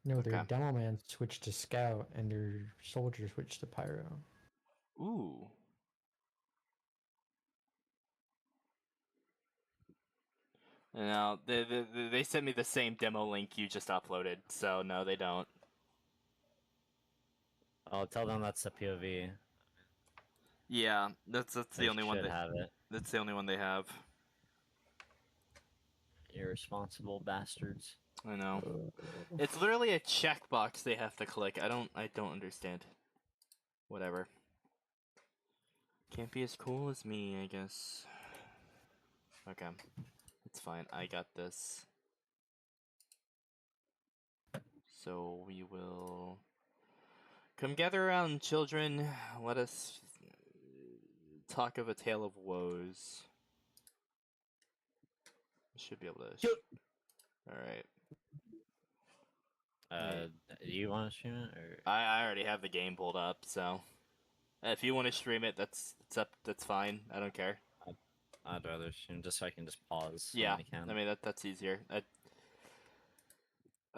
No, their Okay. Demoman switched to Scout, and their Soldier switched to Pyro. Ooh. No, they sent me the same demo link you just uploaded, so no, they don't. I'll tell them that's the POV. Yeah, that's the They only one should have it. that's the only one they have. Irresponsible bastards. I know. It's literally a checkbox they have to click. I don't understand. Whatever. Can't be as cool as me, I guess. Okay. It's fine. I got this. So we will come gather around, children. Let us talk of a tale of woes. Should be able to. All right. Do you want to stream it or? I already have the game pulled up, so if you want to stream it, that's up. That's fine. I don't care. I'd rather stream just so I can just pause. Yeah, when I can. I mean that's easier. I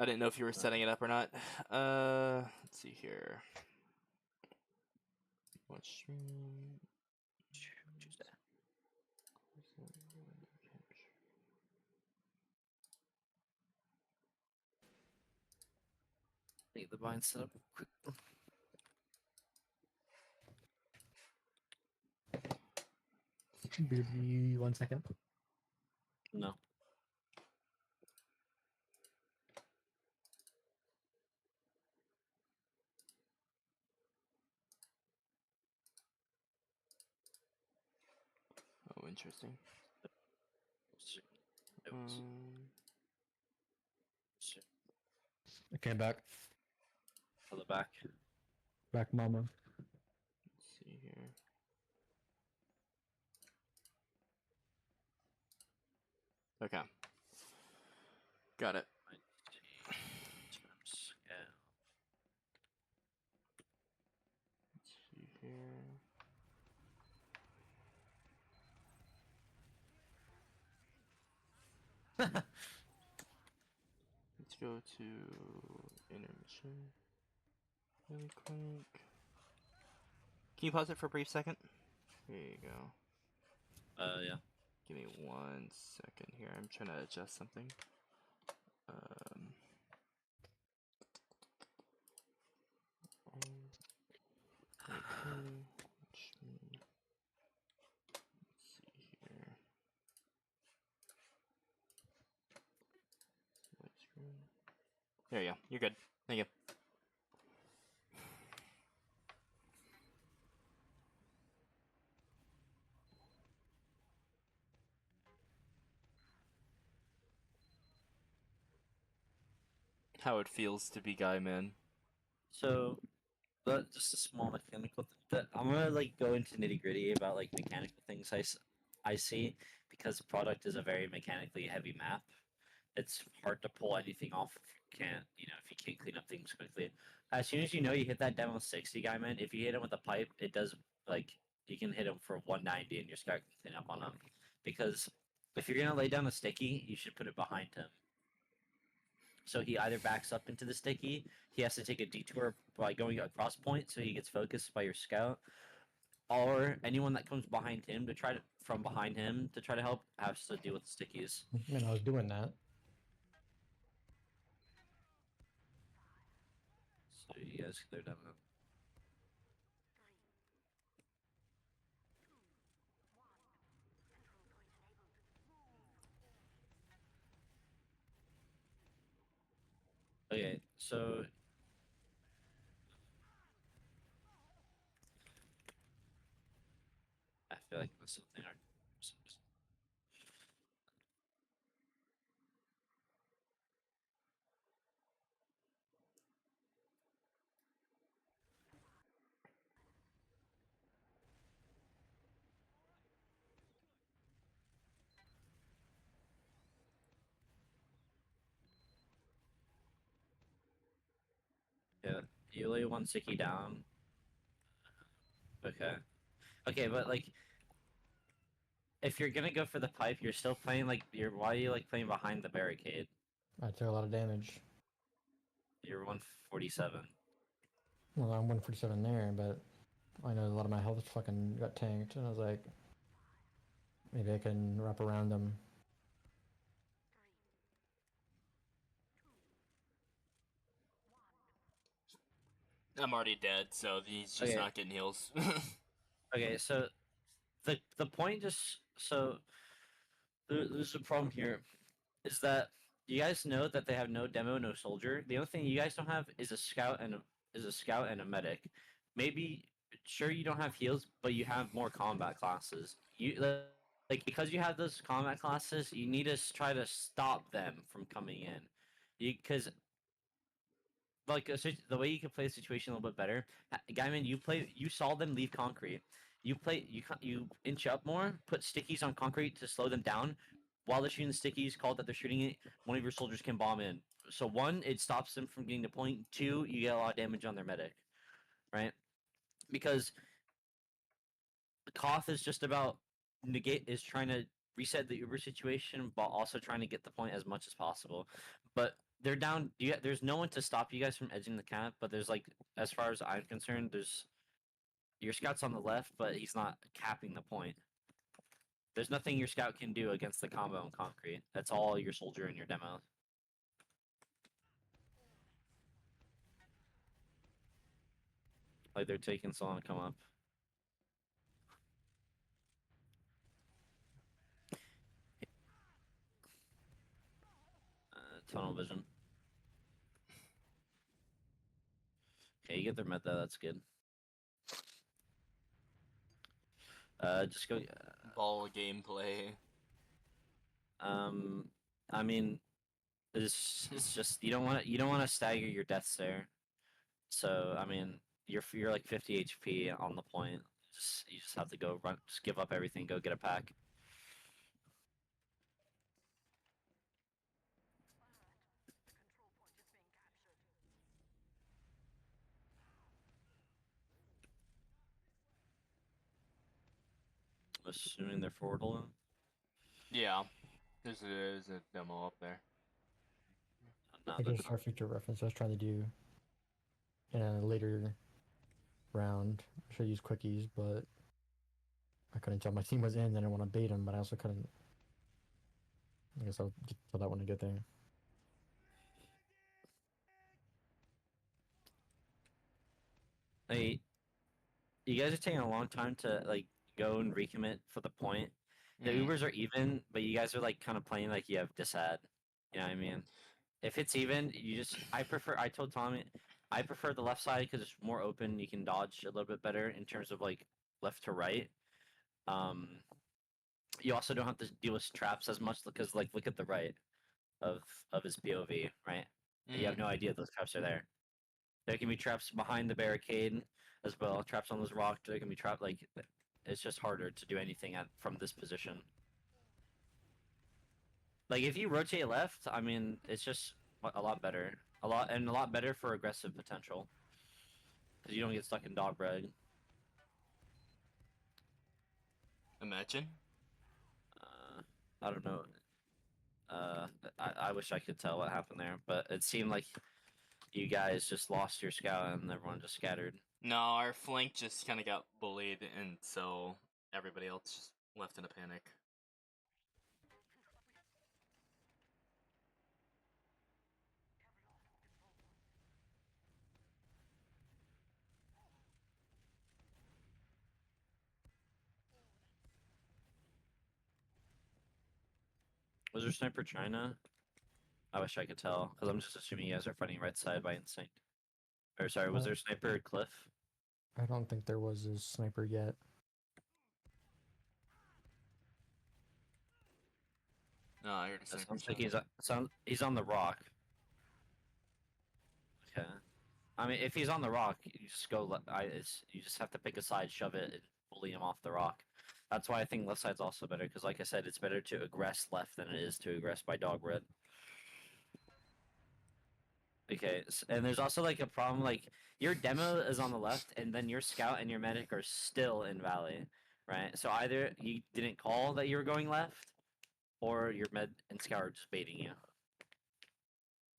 didn't know if you were setting it up or not. Let's see here. What stream? Tuesday. Need the bind set up quick. Be 1 second. No. Oh, interesting. Okay, back. On the back. Back, mama. Let's see here. Okay. Got it. Yeah. Let's see here. Let's go to intermission. Really quick. Can you pause it for a brief second? There you go. Yeah. Give me 1 second here. I'm trying to adjust something. Okay. Let's see here. Select screen. There you go. You're good. Thank you. How it feels to be Guy Man. So, but just a small mechanical thing. I'm gonna like go into nitty gritty about like mechanical things I see because the product is a very mechanically heavy map. It's hard to pull anything off if you can't, if you can't clean up things quickly. As soon as you know you hit that demo 60 guy, man, if you hit him with a pipe, it does like you can hit him for 190 and your scout can clean up on him. Because if you're gonna lay down a sticky, you should put it behind him. So he either backs up into the sticky, he has to take a detour by going across point, so he gets focused by your scout, or anyone that comes behind him to try to from behind him to try to help has to deal with the stickies. Man, I was doing that. So you guys clear down. Okay, so I feel like there's something. Yeah, you lay one sticky down. Okay. Okay, but like, if you're gonna go for the pipe, you're still playing like you're. Why are you like playing behind the barricade? I took a lot of damage. You're 147. Well, I'm 147 there, but I know a lot of my health fucking got tanked, and I was like, maybe I can wrap around them. I'm already dead, so he's just Okay. not getting heals. Okay, so the point just so there's a problem here is that you guys know that they have no demo, no soldier. The only thing you guys don't have is a scout and a medic. Maybe sure you don't have heals, but you have more combat classes. You like because you have those combat classes, you need to try to stop them from coming in. Because like the way you can play the situation a little bit better, Guyman, you saw them leave concrete. You inch up more, put stickies on concrete to slow them down. While they're shooting the stickies, called that they're shooting it, one of your soldiers can bomb in. So one, it stops them from getting to point. Two, you get a lot of damage on their medic, right? Because Koth is just about is trying to reset the Uber situation, but also trying to get the point as much as possible. But they're down. There's no one to stop you guys from edging the cap. But there's like, as far as I'm concerned, there's your scout's on the left, but he's not capping the point. There's nothing your scout can do against the combo in concrete. That's all your soldier and your demo. Like they're taking so long to come up. Tunnel vision. Okay, you get their med though. That's good. Just go. Ball gameplay. I mean, it's just you don't want to stagger your deaths there. So I mean, you're like 50 HP on the point. You just have to go run. Just give up everything. Go get a pack. Assuming they're forward holding. Yeah, there's a demo up there. No, I they're just our future reference I was trying to do in a later round. I should use quickies, but I couldn't tell my team was in. I didn't want to bait them, but I also couldn't. I guess I'll tell that when I get there. Hey, you guys are taking a long time to like go and recommit for the point. The Mhm. Ubers are even, but you guys are like kind of playing like you have disad. You know what I mean? If it's even, you just I told Tommy I prefer the left side because it's more open. You can dodge a little bit better in terms of like left to right. Um, you also don't have to deal with traps as much because like look at the right of his POV, right? You have Mhm. no idea those traps are there. There can be traps behind the barricade as well. Traps on those rocks. There can be traps like it's just harder to do anything from this position. Like if you rotate left, I mean, it's just a lot better. A lot better for aggressive potential because you don't get stuck in dog bread. Imagine. I don't know. Uh, I wish I could tell what happened there, but it seemed like you guys just lost your scout and everyone just scattered. No, our flank just kind of got bullied, and so everybody else just left in a panic. Was there sniper China? I wish I could tell because I'm just assuming you guys are fighting right side by instinct. Or sorry, was there sniper Cliff? I don't think there was a sniper yet. No, I heard a It sniper sounds like shot. he's on the rock. Okay. I mean, if he's on the rock, you just go. You just have to pick a side, shove it, and bully him off the rock. That's why I think left side's also better because, like I said, it's better to aggress left than it is to aggress by dog red. Okay, and there's also like a problem. Like your demo is on the left, and then your scout and your medic are still in valley, right? So either you didn't call that you were going left, or your med and scout are just baiting you.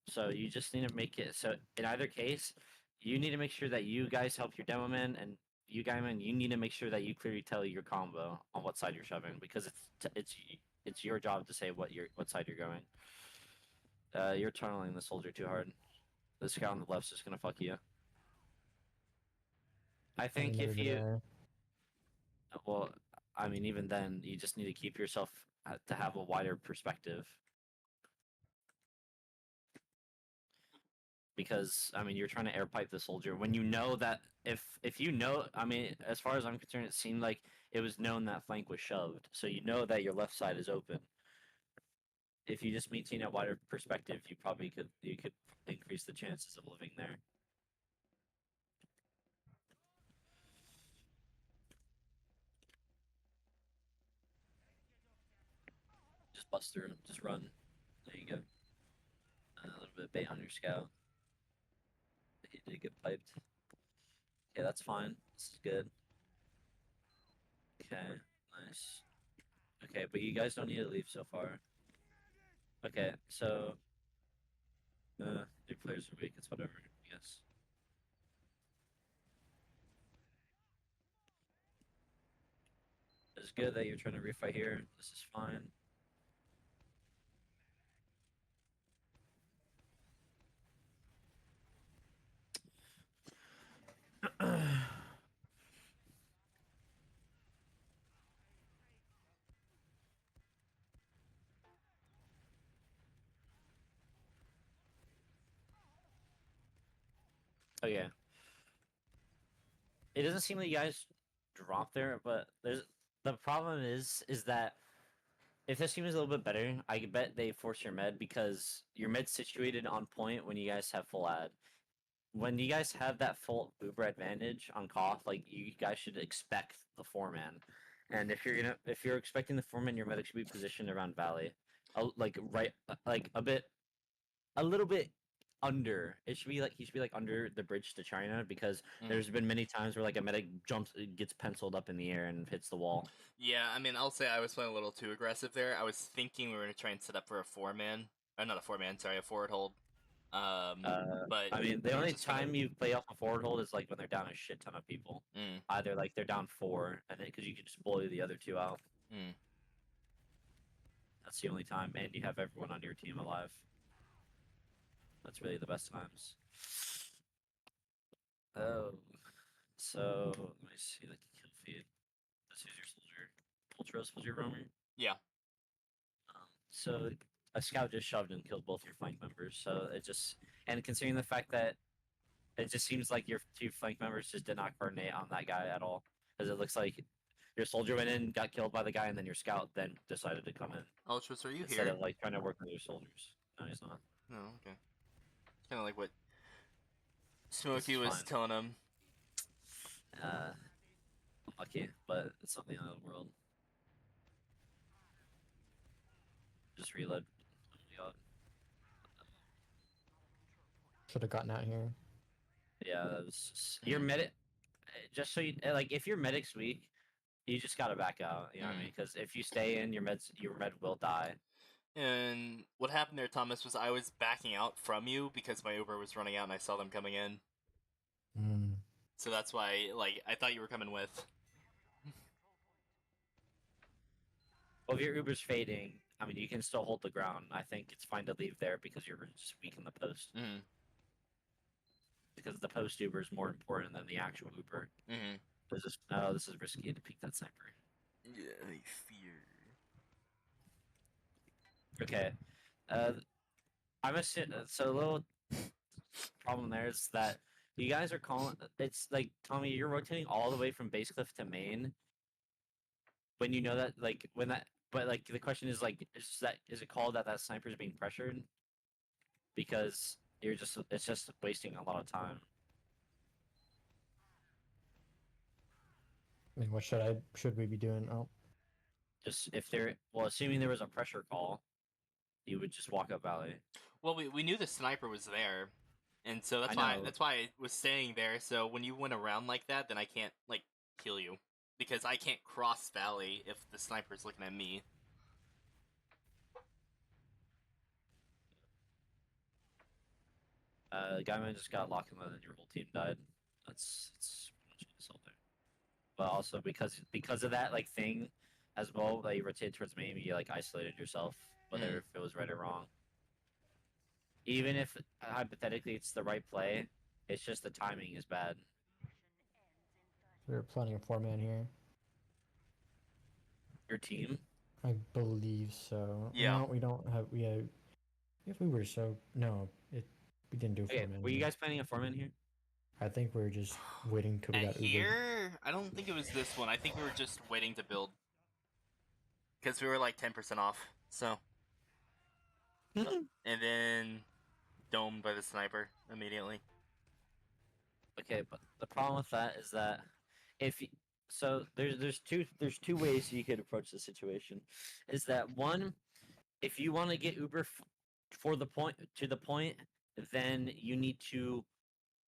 So you just need to make it. So in either case, you need to make sure that you guys help your Demoman, and you Guyman, you need to make sure that you clearly tell your combo on what side you're shoving, because it's your job to say what side you're going. You're tunneling the soldier too hard. The scout on the left's just gonna fuck you. I think if you, well, I mean, even then, you just need to keep yourself to have a wider perspective. Because I mean, you're trying to air pipe the soldier when you know that if you know, I mean, as far as I'm concerned, it seemed like it was known that flank was shoved, so you know that your left side is open. If you just maintain a wider perspective, you could increase the chances of living there. Just bust through, just run. There you go. A little bit of bait on your scout. He did get piped. Okay, that's fine. This is good. Okay, nice. Okay, but you guys don't need to leave so far. Okay, so your players are weak. It's whatever. I guess. It's good that you're trying to refight here. This is fine. Oh yeah. It doesn't seem like you guys drop there, but the problem is that if this team is a little bit better, I bet they force your med because your med's situated on point when you guys have full ad. When you guys have that full Uber advantage on Koth, like you guys should expect the 4-man. And if you're expecting the 4-man, your medic should be positioned around Valley, like right, like a little bit under. It should be like he should be like under the bridge to China because there's been many times where like a medic gets penciled up in the air and hits the wall. Yeah, I mean, I'll say I was playing a little too aggressive there. I was thinking we were going to try and set up for a 4-man. Not a 4-man, sorry, a forward hold. But I mean, the we were only just kinda- time you play off a forward hold is like when they're down a shit ton of people. Either like they're down 4, and because you can just bully the other 2 out. That's the only time, and you have everyone on your team alive. That's really the best times. Oh, so let me see the kill feed. This is your soldier. Ultros was your roamer. Yeah. So a scout just shoved and killed both your flank members. So it just, and considering the fact that it just seems like your 2 flank members just did not coordinate on that guy at all, because it looks like your soldier went in, got killed by the guy, and then your scout then decided to come in. Ultras, are you instead here? of like trying to work with your soldiers. No, he's not. No, okay. Kind of like what Smokey was telling him. Lucky, but it's not the end of the world. Just reload. Oh my god. Should have gotten out here. Yeah, that was just, your medic. Just so you like, if your medic's weak, you just gotta back out. You know what I mean? Because if you stay in, your med will die. And what happened there, Thomas, was I was backing out from you because my Uber was running out and I saw them coming in. So that's why, like, I thought you were coming with. Well, if your Uber's fading, I mean, you can still hold the ground. I think it's fine to leave there because you're just weak in the post. Because the post Uber is more important than the actual Uber. This is risky to peek that sniper. Yeah, I fear. Okay. I'm a so a little problem there is that you guys are calling. It's like, Tommy, you're rotating all the way from base cliff to main. When you know that, like, when that, but like the question is like, is it called that sniper is being pressured? Because it's just wasting a lot of time. I mean, what should we be doing? Oh, Just assuming there was a pressure call, you would just walk up Valley. Well, we knew the sniper was there, and so that's why I was staying there. So when you went around like that, then I can't like kill you because I can't cross Valley if the sniper's looking at me. Guyman just got locked and then your whole team died. That's pretty much it there. But also because of that like thing, as well, that you rotated towards me, you like isolated yourself, whether if it was right or wrong. Even if hypothetically it's the right play, it's just the timing is bad. We're planning a 4-man here. Your team? I believe so. Yeah. No, we don't have. We have. If we were so no, we didn't do a Okay, 4-man. were you here. guys planning a 4-man here? I think we were just waiting till we And got Ubered. here, I don't think it was this one. I think we were just waiting to build because we were like 10% off. So, and then domed by the sniper immediately. Okay, but the problem with that is that if y- so there's two ways you could approach the situation. Is that one, if you want to get Uber for the point to the point, then you need to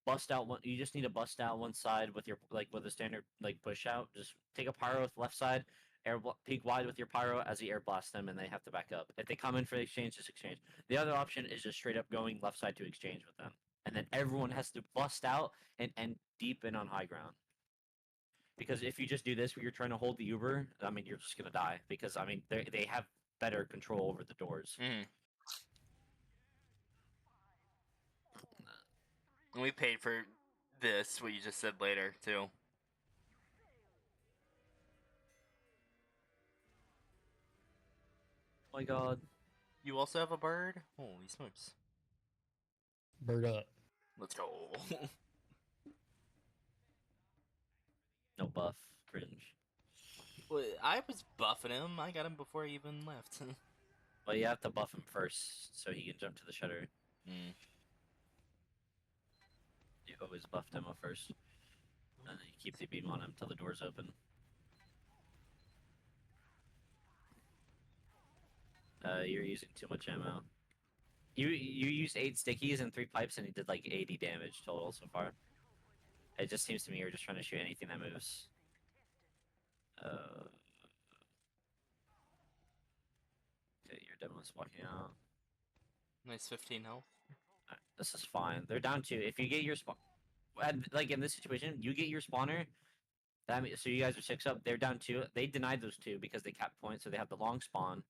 bust out one. You just need to bust out one side with your like with a standard like push out. Just take a pyro with left side, peek wide with your pyro as you air blast them, and they have to back up. If they come in for the exchange, just exchange. The other option is just straight up going left side to exchange with them, and then everyone has to bust out and deep in on high ground. Because if you just do this, where you're trying to hold the Uber, I mean, you're just gonna die. Because I mean, they have better control over the doors. And we paid for this, what you just said later, too. Oh my god. You also have a bird? Holy smokes. Bird up. Let's go. No buff. Cringe. Well, I was buffing him. I got him before he even left. Well, you have to buff him first so he can jump to the shutter. You always buff demo first. And then you keep the beam on him till the door's open. You're using too much ammo. You used 8 stickies and 3 pipes and he did like 80 damage total so far. It just seems to me you're just trying to shoot anything that moves. Okay, your demo's walking out. Nice 15 health. Alright, this is fine. They're down 2. If you get your spawn, like in this situation, you get your spawner. That means, so you guys are 6 up. They're down 2. They denied those 2 because they capped points, so they have the long spawn.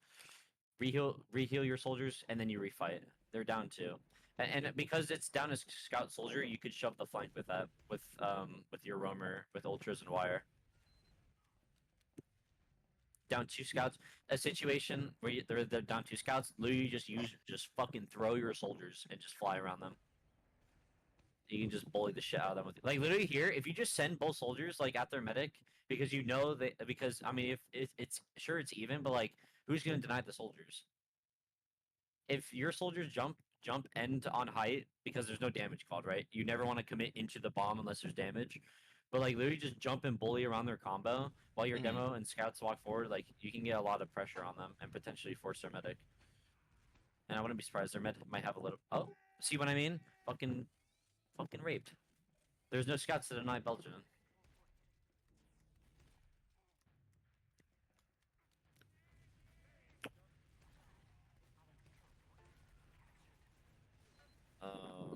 Reheal your soldiers, and then you refight. They're down 2. And because it's down as scout soldier, you could shove the flank with that, with your roamer, with ultras and wire. Down 2 scouts. A situation where they're down 2 scouts, literally just fucking throw your soldiers and just fly around them. You can just bully the shit out of them with like literally here. If you just send both soldiers like at their medic, because you know because I mean if it's sure it's even, but like who's gonna deny the soldiers? If your soldiers jump end on height because there's no damage called, right? You never want to commit into the bomb unless there's damage. But like literally just jump and bully around their combo while your demo and scouts walk forward, like you can get a lot of pressure on them and potentially force their medic. And I wouldn't be surprised their medic might have a little see what I mean? Fucking raped. There's no scouts to deny Belgium.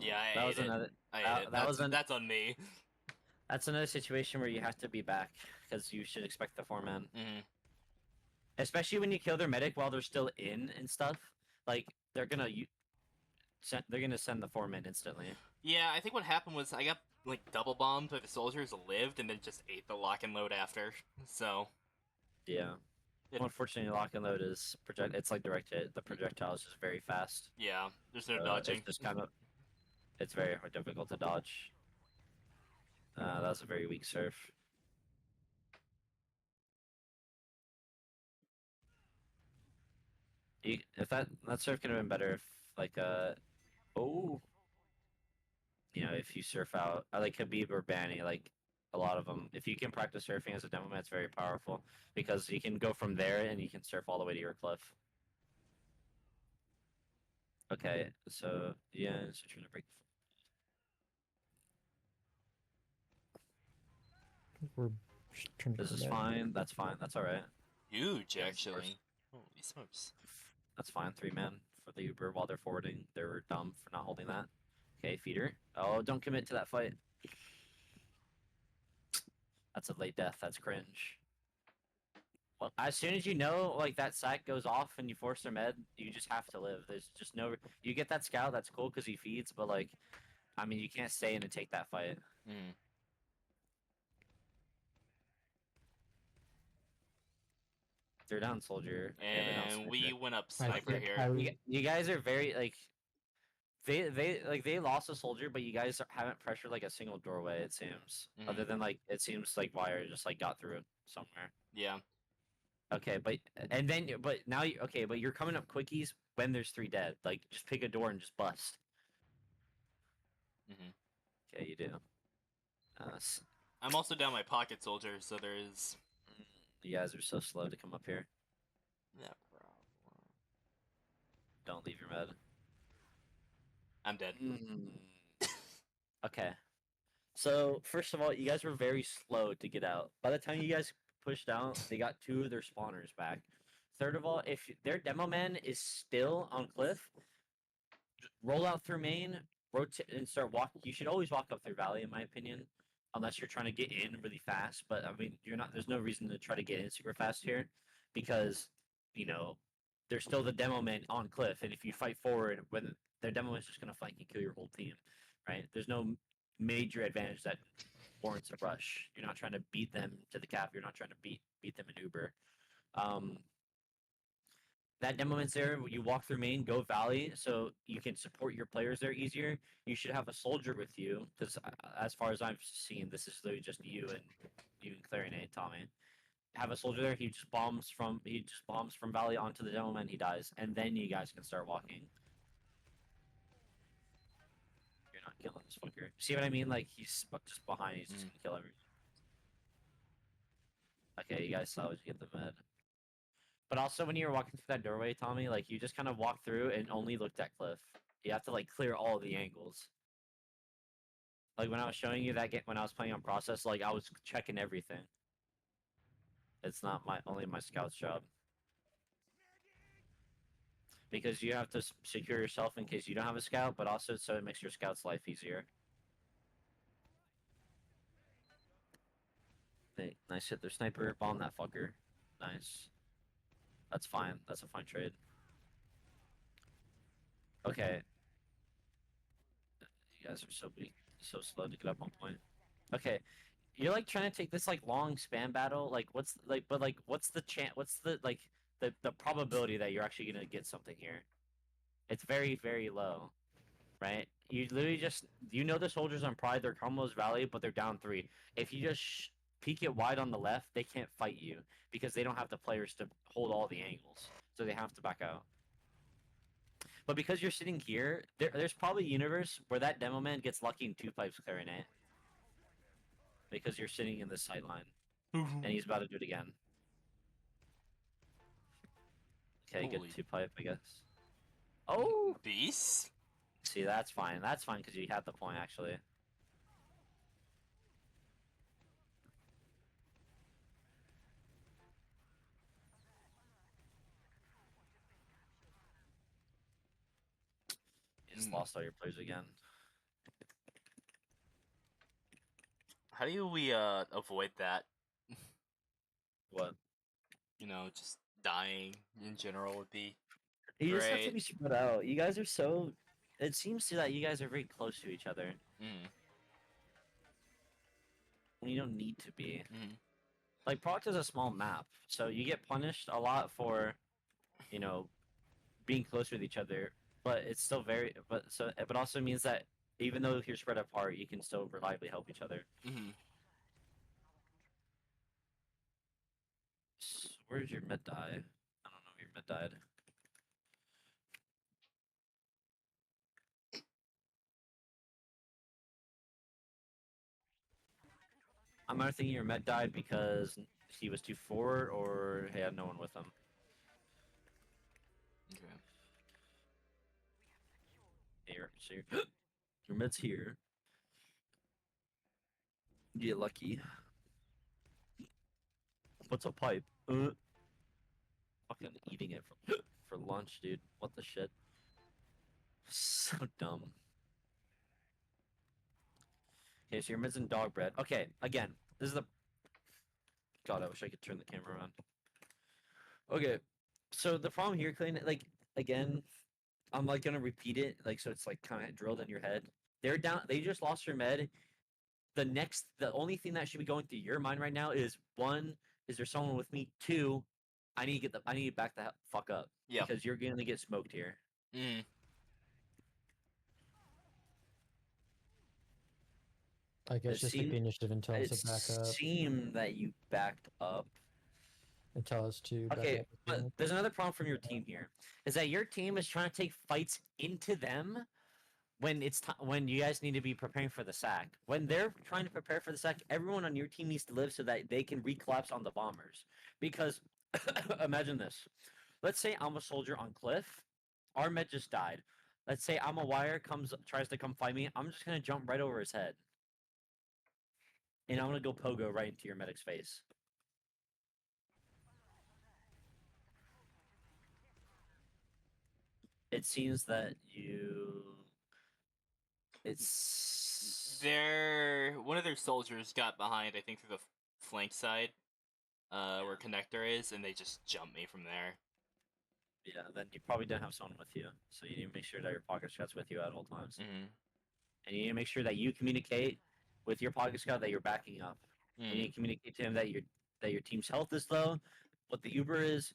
Yeah, that was another. That's on me. That's another situation where you have to be back because you should expect the 4-man. Especially when you kill their medic while they're still in and stuff. Like they're gonna send the 4-man instantly. Yeah, I think what happened was I got like double bombed by the soldiers, lived, and then just ate the lock and load after. So yeah. Unfortunately, lock and load is it's like direct hit. The projectile is just very fast. Yeah, there's no dodging. It's just it's very difficult to dodge. That was a very weak surf. If that surf could have been better if like if you surf out like Khabib or Banny, like a lot of them, if you can practice surfing as a Demoman, it's very powerful because you can go from there and you can surf all the way to your cliff. Okay, so yeah, so trying to break. We're This is fine. That's fine. That's all right. Huge, actually. Holy smokes. That's fine. 3-man for the Uber while they're forwarding. They were dumb for not holding that. Okay, feeder. Oh, don't commit to that fight. That's a late death. That's cringe. Well, as soon as you know, like, that sack goes off and you force their med, you just have to live. There's just no. You get that scout, that's cool because he feeds, but, like, I mean, you can't stay in and take that fight. Mm. They're down soldier. Okay, they're down And we sniper. went up I sniper think here. You guys are very, like, they lost a soldier, but you guys haven't pressured like a single doorway. It seems, other than like it seems like Wire just like got through it somewhere. Yeah. Okay, but now you okay, but you're coming up quickies when there's 3 dead. Like just pick a door and just bust. Hmm. Okay, you do. I'm also down my pocket soldier, so there is. You guys are so slow to come up here. Yeah, problem. Don't leave your med. I'm dead. Okay. So first of all, you guys were very slow to get out. By the time you guys pushed out, they got 2 of their spawners back. Third of all, if their Demoman is still on cliff, roll out through main, rotate and start walking. You should always walk up through valley, in my opinion, unless you're trying to get in really fast. But I mean, you're not. There's no reason to try to get in super fast here, because you know there's still the Demoman on cliff, and if you fight forward, when their Demoman is just gonna flank and kill your whole team, right? There's no major advantage that warrants a rush. You're not trying to beat them to the cap. You're not trying to beat them in Uber. Um, that Demoman's there. You walk through main, go valley, so you can support your players there easier. You should have a soldier with you, because as far as I've seen, this is literally just you and Clarinet, Tommy. Have a soldier there. He just bombs from valley onto the Demoman. He dies, and then you guys can start walking. You're not killing this fucker. See what I mean? Like he's just behind. He's just gonna kill everyone. Okay, you guys saw what you get the med. But also, when you were walking through that doorway, Tommy, like you just kind of walked through and only looked at cliff. You have to like clear all the angles. Like when I was showing you that game, when I was playing on process, like I was checking everything. It's not only my scout's job, because you have to secure yourself in case you don't have a scout, but also so it makes your scout's life easier. Nice hit their sniper, bomb that fucker. Nice. That's fine. That's a fine trade. Okay. You guys are so weak, so slow to get up on point. Okay, you're like trying to take this like long spam battle. Like, what's like, but like, what's the chance? What's the like the probability that you're actually gonna get something here? It's very very low, right? You literally just the soldiers on Pride, their combos valley, but they're down 3. If you just peek it wide on the left, they can't fight you because they don't have the players to hold all the angles, so they have to back out. But because you're sitting here, there's probably a universe where that Demoman gets lucky and 2 pipes Clarinet. Because you're sitting in the sight line. And he's about to do it again. Okay, Holy. good 2 pipe, I guess. Oh! Beast? See, that's fine. That's fine because you had the point, actually. You just lost all your players again. How do we avoid that? What? You know, just dying in general would be You just have to great. be spread out. You guys are so... It seems to that you guys are very close to each other. You don't need to be. Like, Proct is a small map, so you get punished a lot for, you know, being close with each other, but it's still very... But also means that even though you're spread apart, you can still reliably help each other. Where's your med die? I don't know where your med died. I'm either thinking your med died because he was too forward or he had no one with him. Okay. Here, so your med's here. You get lucky. What's a pipe? Fucking eating it for lunch, dude. What the shit? So dumb. Okay, so your mid's in dog bread. Okay, again, this is the. God, I wish I could turn the camera around. Okay, so the problem here, Clayton, like again, I'm like gonna repeat it, like so it's like kind of drilled in your head. They're down. They just lost their med. The only thing that should be going through your mind right now is one, is there someone with me? Two, I need to back the fuck up Yeah. because you're gonna get smoked here. Mm. I guess just take the initiative and tell us It to back up. seemed that you backed up. And tell us to back Okay, up. but there's another problem from your team here, is that your team is trying to take fights into them when when you guys need to be preparing for the sack. When they're trying to prepare for the sack, everyone on your team needs to live so that they can recollapse on the bombers. Because imagine this. Let's say I'm a soldier on Cliff. Our med just died. Let's say I'm a wire tries to come fight me. I'm just gonna jump right over his head. And I'm gonna go pogo right into your medic's face. It seems that it's One of their soldiers got behind, I think, through the flank side, where connector is, and they just jumped me from there. Yeah, then you probably don't have someone with you, so you need to make sure that your pocket scout's with you at all times, and you need to make sure that you communicate with your pocket scout that you're backing up. You need to communicate to him that your team's health is low, what the Uber is.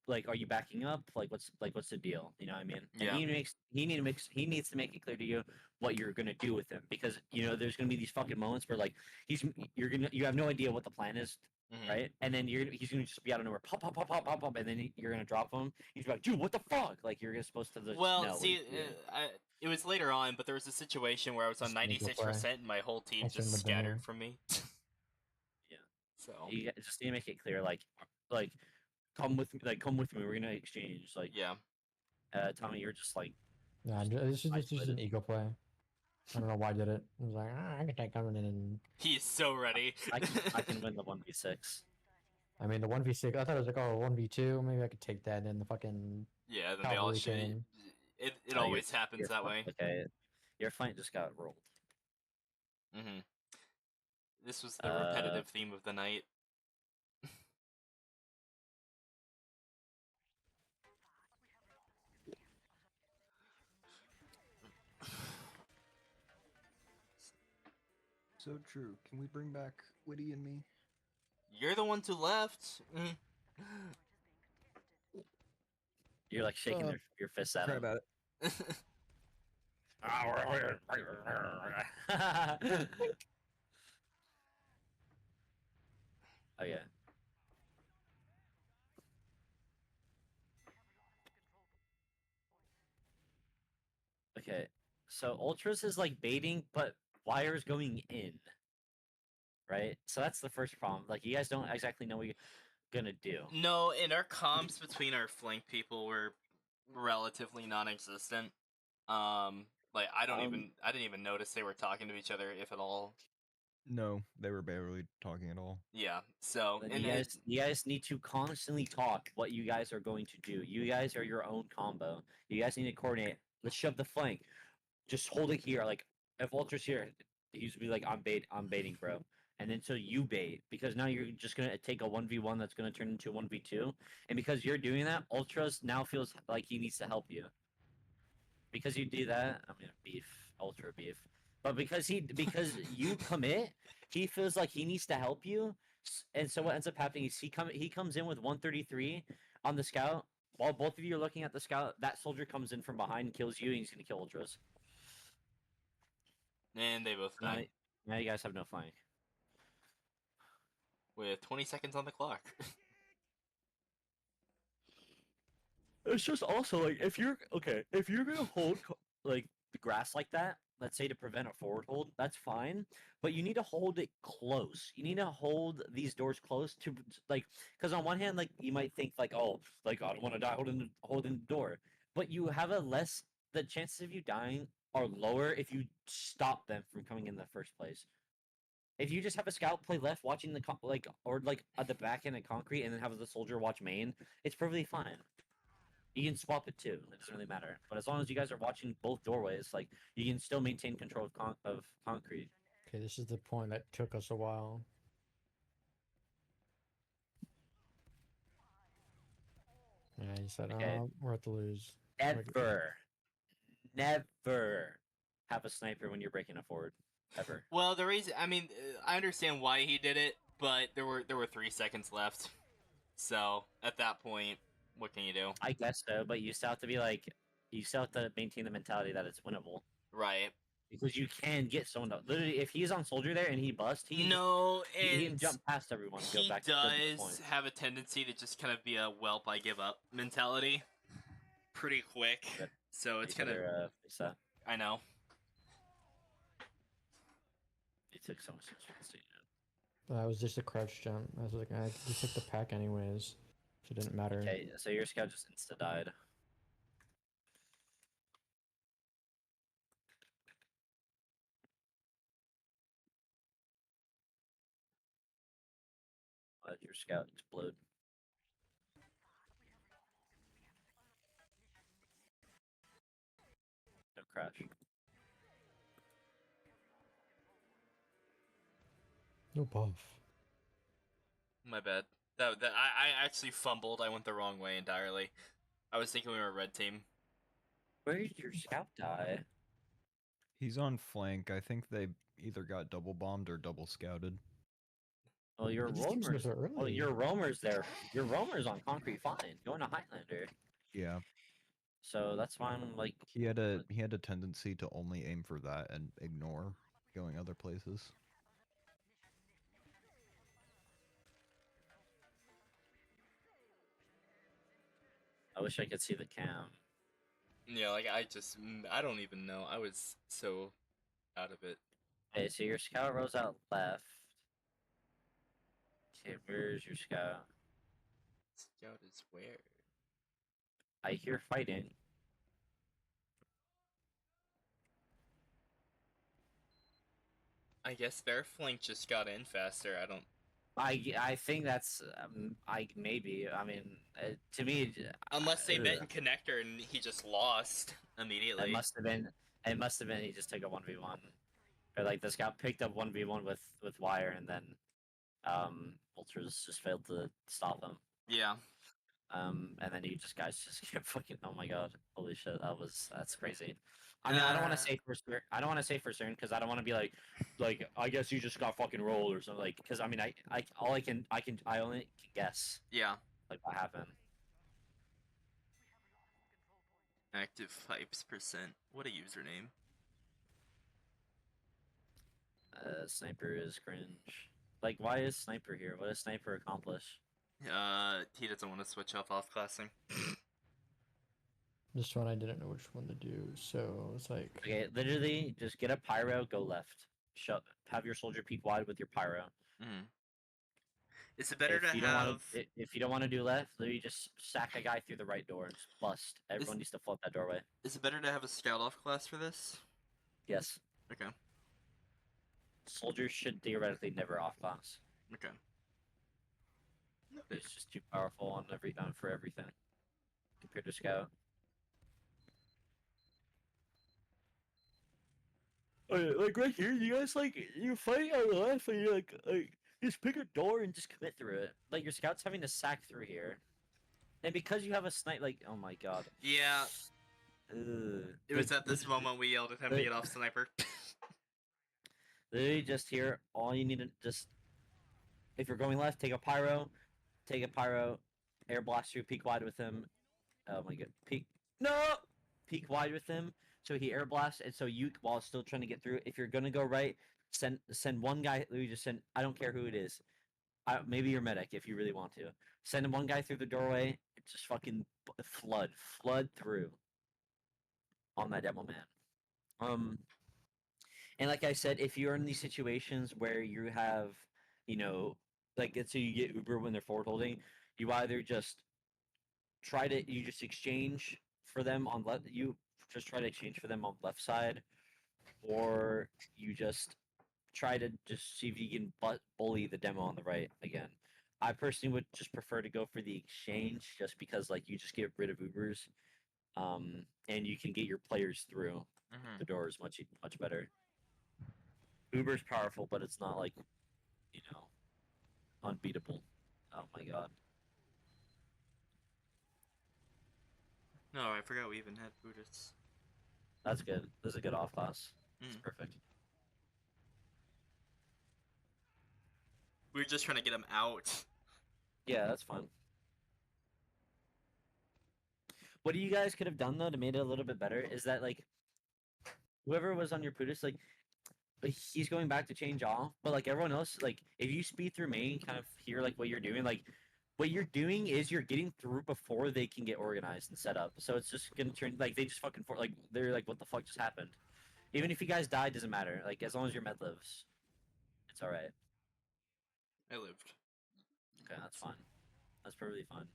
Like, are you backing up? What's the deal? You know what I mean? And Yeah. he needs to make it clear to you what you're gonna do with him, because there's gonna be these fucking moments where like you have no idea what the plan is, right? And then he's gonna just be out of nowhere, pop pop pop pop pop pop, and then you're gonna drop him. He's like, dude, what the fuck? Like you're supposed to just Well, know. see, it was later on, but there was a situation where I was on 96% and my whole team just scattered from me. Yeah. So you just need to make it clear, like come with me, we're gonna exchange, like yeah. Tommy, you're just like Nah, this is just an ego play. I don't know why I did it. I was like, I can take coming in and. He's so ready. I can win the 1v6. I mean, the 1v6, I thought it was like, oh, 1v2, maybe I could take that, and then the fucking Yeah, then they all cavalry should. came. It always happens that way. Okay, your flank just got rolled. This was the repetitive theme of the night. So true. Can we bring back Witty and me? You're the ones who left. You're like shaking your fists at Cry him. about it. Oh yeah. Okay, so Ultras is like baiting, but wires going in. Right? So that's the first problem. Like, you guys don't exactly know what you're gonna do. No, and our comms between our flank people were relatively non-existent. Like I didn't even notice they were talking to each other, if at all. No, they were barely talking at all. Yeah. So and you guys need to constantly talk what you guys are going to do. You guys are your own combo. You guys need to coordinate. Let's shove the flank. Just hold it here. Like, if Ultra's here, he used to be like, I'm baiting, bro. And then so you bait, because now you're just gonna take a 1v1 that's gonna turn into a 1v2. And because you're doing that, Ultras now feels like he needs to help you. Because you do that, I mean, Ultra beef. But because you commit, he feels like he needs to help you. And so what ends up happening is he comes in with 133 on the scout. While both of you are looking at the scout, that soldier comes in from behind and kills you, and he's gonna kill Ultras. And they both died. Now you guys have no flank. With 20 seconds on the clock. It's just also like, if you're gonna hold like the grass like that, let's say to prevent a forward hold, that's fine. But you need to hold it close. You need to hold these doors close to, like, because on one hand, like, you might think like, oh, like, I don't want to die holding the door, but you have the chances of you dying are lower if you stop them from coming in the first place. If you just have a scout play left, watching or at the back end of concrete, and then have the soldier watch main, it's perfectly fine. You can swap it too. It doesn't really matter. But as long as you guys are watching both doorways, like, you can still maintain control of concrete. Okay, this is the point that took us a while. Yeah, he said, Okay. we're at the lose. Never have a sniper when you're breaking a forward. Ever. Well, the reason, I mean, I understand why he did it, but there were 3 seconds left. So at that point, what can you do? I guess so, but you still have to be like, you still have to maintain the mentality that it's winnable. Right. Because you can get someone to, literally, if he's on soldier there and he busts, he No, can and jump past everyone and go he back to the point. does have a tendency to just kind of be a "welp, I give up" mentality pretty quick. But So it's You kind of, better, fix that. I know. He took so much responsibility. That was just a crouch jump. I was like, I just took the pack anyways. So it didn't matter. Okay, so your scout just insta died. Let your scout explode. Don't crash. No buff. My bad. I actually fumbled. I went the wrong way entirely. I was thinking we were a red team. Where did your scout die? He's on flank. I think they either got double bombed or double scouted. Well, your It just seems a roamers. bit early. Well, your roamers there. Your roamers on concrete fine. Going to Highlander. Yeah, So that's why I'm like, he had a tendency to only aim for that and ignore going other places. I wish I could see the cam. Yeah, like I don't even know. I was so out of it. Okay, so your scout rolls out left. Okay, where's your scout? Scout is where? I hear fighting. I guess their flank just got in faster. I don't. I think that's maybe. I mean, to me, Unless they met ugh. in connector and he just lost immediately. It must have been. It must have been he just took a 1v1, or like the scout picked up 1v1 with wire, and then Vultures just failed to stop him. Yeah. And then you guys just kept fucking. Oh my god, holy shit, that's crazy. I mean, I don't want to say for certain. I don't want to say for certain because I don't want to be like I guess you just got fucking rolled or something. Like, because I mean, I only can guess Yeah. like what happened. Active pipes %. What a username. Sniper is cringe. Like, why is sniper here? What does sniper accomplish? He doesn't want to switch off classing. This one I didn't know which one to do, so it's like Okay, literally, just get a pyro, go left. Have your soldier peek wide with your pyro. Mm-hmm. Is it better if to you have? Don't wanna, if you don't want to do left, literally just sack a guy through the right door and just bust. Everyone needs to flood that doorway. Is it better to have a scout off class for this? Yes. Okay. Soldiers should theoretically never off class. Okay. It's just too powerful on for everything compared to scout. Like right here, you guys you're fighting on the left, and you're like just pick a door and just commit through it. Like your scout's having to sack through here, and because you have a snipe, like oh my god. Yeah. Ugh. It was at this moment we yelled at him to get off sniper. Literally just here, all you need to just if you're going left, take a pyro, air blast through, peek wide with him. Oh my god, peek wide with him. So he air blasts, and so you while still trying to get through. If you're gonna go right, send one guy. Literally just send. I don't care who it is. Maybe your medic if you really want to. Send one guy through the doorway. Just fucking flood through on that Demoman. And like I said, if you're in these situations where you have, like let's say you get Uber when they're forward holding, you either just you just exchange for them on left. You just try to exchange for them on left side, or you just try to just see if you can bully the demo on the right again. I personally would just prefer to go for the exchange just because like you just get rid of Ubers, and you can get your players through the doors much better. Uber's powerful, but it's not like, you know, unbeatable. Oh my god. No, I forgot we even had Buddhists. That's good. This is a good off class. It's Mm. perfect. We were just trying to get him out. Yeah, that's fine. What you guys could have done though to make it a little bit better is that like whoever was on your Pudis, like he's going back to change off, but like everyone else, like if you speed through main, kind of hear like what you're doing, like what you're doing is you're getting through before they can get organized and set up. So it's just gonna turn like they just fucking like they're like what the fuck just happened. Even if you guys die, doesn't matter. Like as long as your med lives, it's all right. I lived. Okay, that's fine. That's perfectly fine.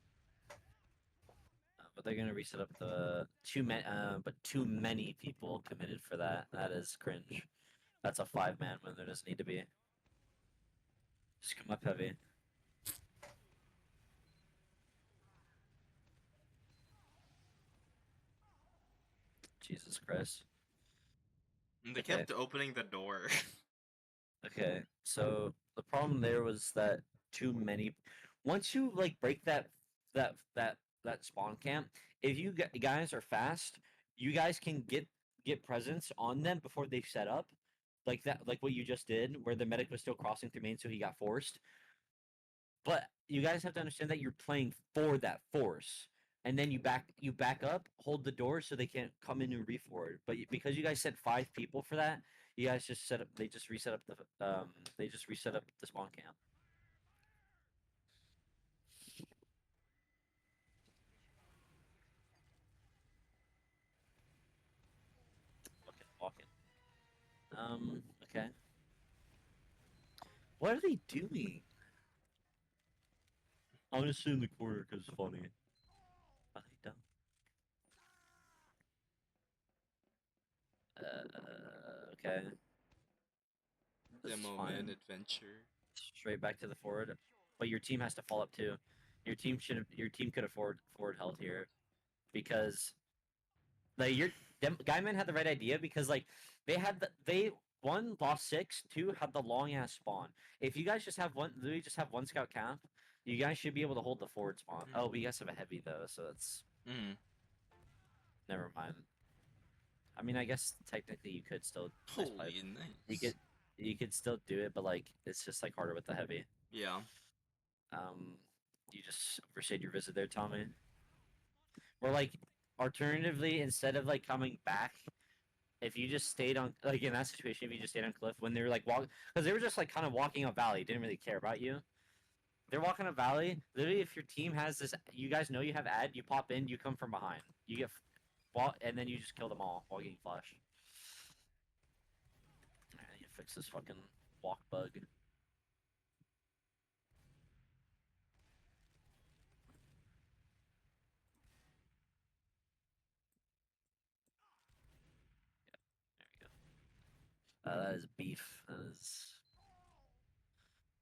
But they're gonna reset up the but too many people committed for that. That is cringe. That's a 5-man when there doesn't need to be. Just come up heavy. Jesus Christ. And they Okay. kept opening the door. Okay, so the problem there was that too many. Once you like break that spawn camp, if you guys are fast, you guys can get presence on them before they set up, like that, like what you just did, where the medic was still crossing through main, so he got forced. But you guys have to understand that you're playing for that force, and then you back up, hold the door so they can't come in and reforward. But because you guys sent 5 people for that, you guys just set up. They just reset up the spawn camp. Okay, walking. Okay. What are they doing? I'm gonna sit in the corner because it's funny. Are they dumb? Okay. This is Demoman fine. adventure. Straight back to the forward. But your team has to fall up too. Your team could afford forward held here. Because like Guyman had the right idea because like they one lost 6, 2 had the long ass spawn. If you guys just have literally just have one scout camp, you guys should be able to hold the forward spawn. Oh, but you guys have a heavy though, so that's never mind. I mean, I guess technically you could still nice pipe. Holy nice. You could still do it, but like it's just like harder with the heavy. Yeah. You just overstayed your visit there, Tommy. Or like alternatively, instead of like coming back, if you just stayed on like in that situation, if you just stayed on cliff when they were like walking, because they were just like kind of walking up valley, didn't really care about you. They're walking up valley. Literally, if your team has this, you guys know you have ad. You pop in, you come from behind. You get and then you just kill them all while getting flash. You fix this fucking walk bug. There we go. That is beef. That is.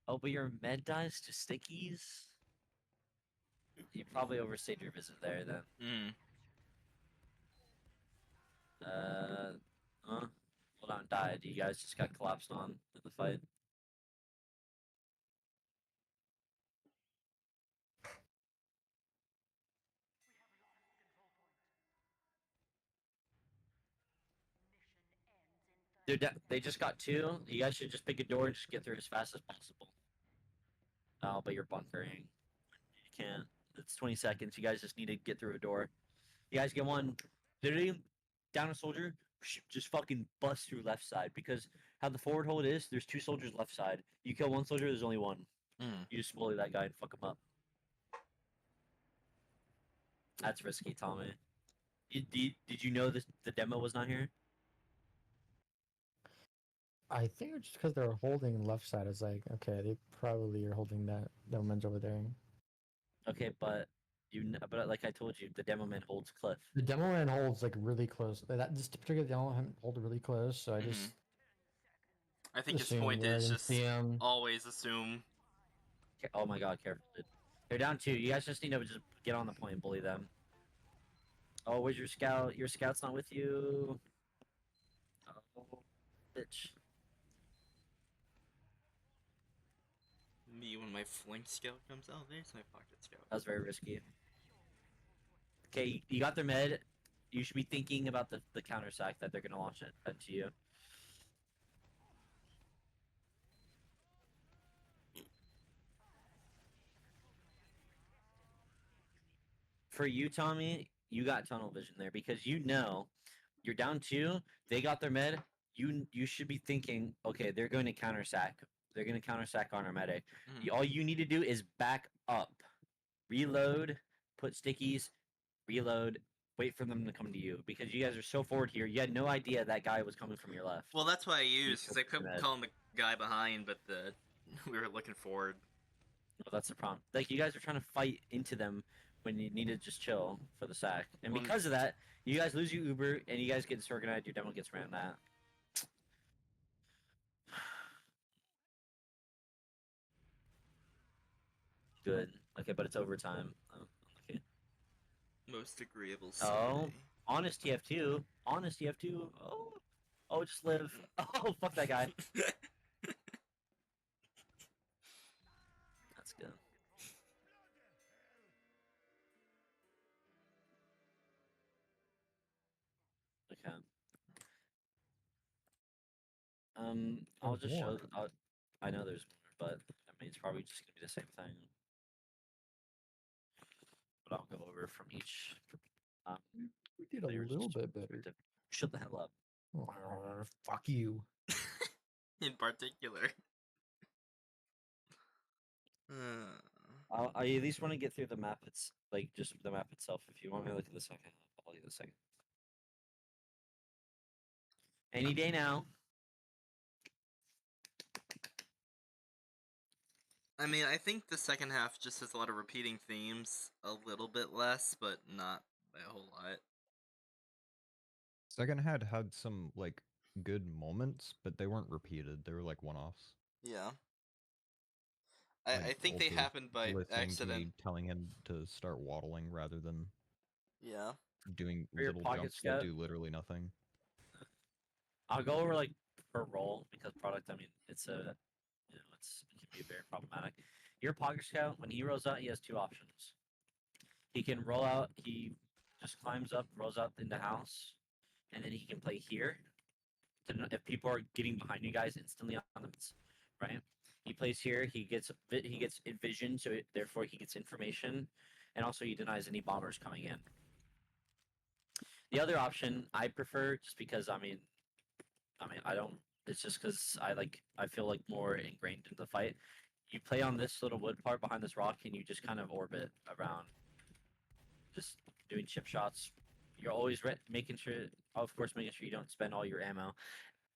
Oh, but your med dies to stickies? You probably overstayed your visit there then. Huh? Hold on, died. You guys just got collapsed on in the fight. They just got 2. You guys should just pick a door and just get through as fast as possible. Oh, but you're bunkering. You can't. It's 20 seconds. You guys just need to get through a door. You guys get one. Literally, down a soldier, just fucking bust through left side because how the forward hold is, there's 2 soldiers left side. You kill one soldier, there's only one. You just bully that guy and fuck him up. That's risky, Tommy. Did you know the demo was not here? I think it's just because they're holding left side. It's like, okay, they probably are holding that Demoman's over there. Okay, but but like I told you, the demo man holds cliff. The Demoman holds like really close. That this particular Demoman hold really close, so I just. I think his assumed point that I is didn't just see him. always assume. Oh my god, careful, dude. They're down 2. You guys just need to just get on the point and bully them. Oh, where's your scout? Your scout's not with you. Oh, bitch. my flank scout comes out. There's my pocket scout. That was very risky. Okay, you got their med. You should be thinking about the counter sack that they're gonna launch it to you. For you, Tommy, you got tunnel vision there because you know you're down 2. They got their med. You should be thinking, okay, they're going to counter sack. They're going to counter sack on our medic. Mhm. All you need to do is back up, reload, put stickies, reload, wait for them to come to you because you guys are so forward here. You had no idea that guy was coming from your left. Well, that's what I used because I focused kept med. calling the guy behind, but we were looking forward. Well, that's the problem. Like you guys are trying to fight into them when you need to just chill for the sack, and Well, because of that, you guys lose your Uber and you guys get disorganized. Your demo gets ran at. Good. Okay, but it's overtime. Oh, okay. Most agreeable. Oh, Sunday. honest TF2. Honest TF2. Oh, just live. Oh, fuck that guy. That's good. Okay. I'll There's just more. show. I know there's more, but I mean it's probably just gonna be the same thing. But I'll go over from each. We did a player's little bit better. perspective. Shut the hell up. Fuck you. In particular. I at least want to get through the map. It's like just the map itself. If you want me to look at the second, I'll look at the second. Any day now. I mean, I think the second half just has a lot of repeating themes, a little bit less, but not a whole lot. Second had some like good moments, but they weren't repeated. They were like one-offs. Yeah. Like I think they Ultra happened by listening to accident. me, telling him to start waddling rather than Yeah. doing For your little pocket jumps scout? that do literally nothing. I'll go over like per role because product. I mean, it's a, you know, it can be very problematic. Your pocket scout, when he rolls out, he has 2 options. He can roll out. He just climbs up, rolls out in the house, and then he can play here. If people are getting behind you guys instantly on them, right? He plays here. He gets vision, so therefore he gets information, and also he denies any bombers coming in. The other option I prefer, just because I mean I don't. It's just because I feel like more ingrained in the fight. You play on this little wood part behind this rock, and you just kind of orbit around, just doing chip shots. You're always making sure, of course, making sure you don't spend all your ammo,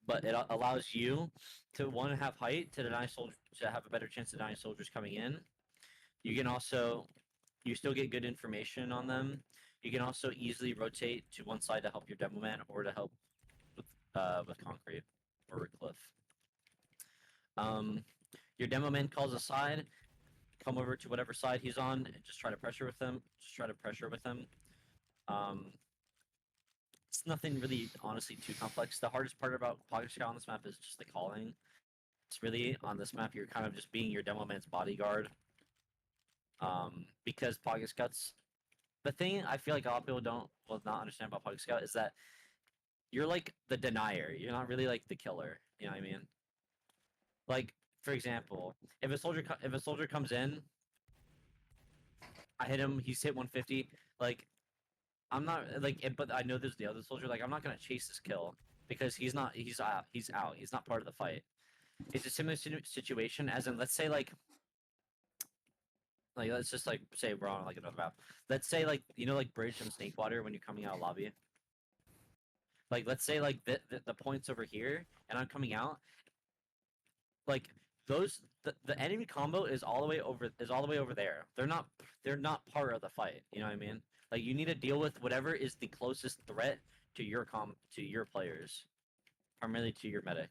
but it allows you to have height to deny to have a better chance of denying soldiers coming in. You can also, you still get good information on them. You can also easily rotate to one side to help your Demoman or to help with concrete or with cliff. Your Demoman calls aside, come over to whatever side he's on, and just try to pressure with him. Just try to pressure with him. It's nothing really, honestly, too complex. The hardest part about Pocket Scout on this map is just the calling. It's really, on this map, you're kind of just being your Demoman's bodyguard. Because Pocket Scouts, the thing I feel like a lot of people will not understand about Pocket Scout is that you're like the denier. You're not really like the killer. You know what I mean? Like, for example, if a soldier comes in, I hit him. He's hit 150. Like, I'm not like, but I know there's the other soldier. Like, I'm not gonna chase this kill because he's not. He's out. He's out. He's not part of the fight. It's a similar situation as in, let's say like let's just like say we're on like another map. Let's say like like Bridge and Snakewater when you're coming out of lobby. Like let's say like the point's over here and I'm coming out. Like the enemy combo is all the way over there. They're not part of the fight. You know what I mean? Like you need to deal with whatever is the closest threat to your players, primarily to your medic.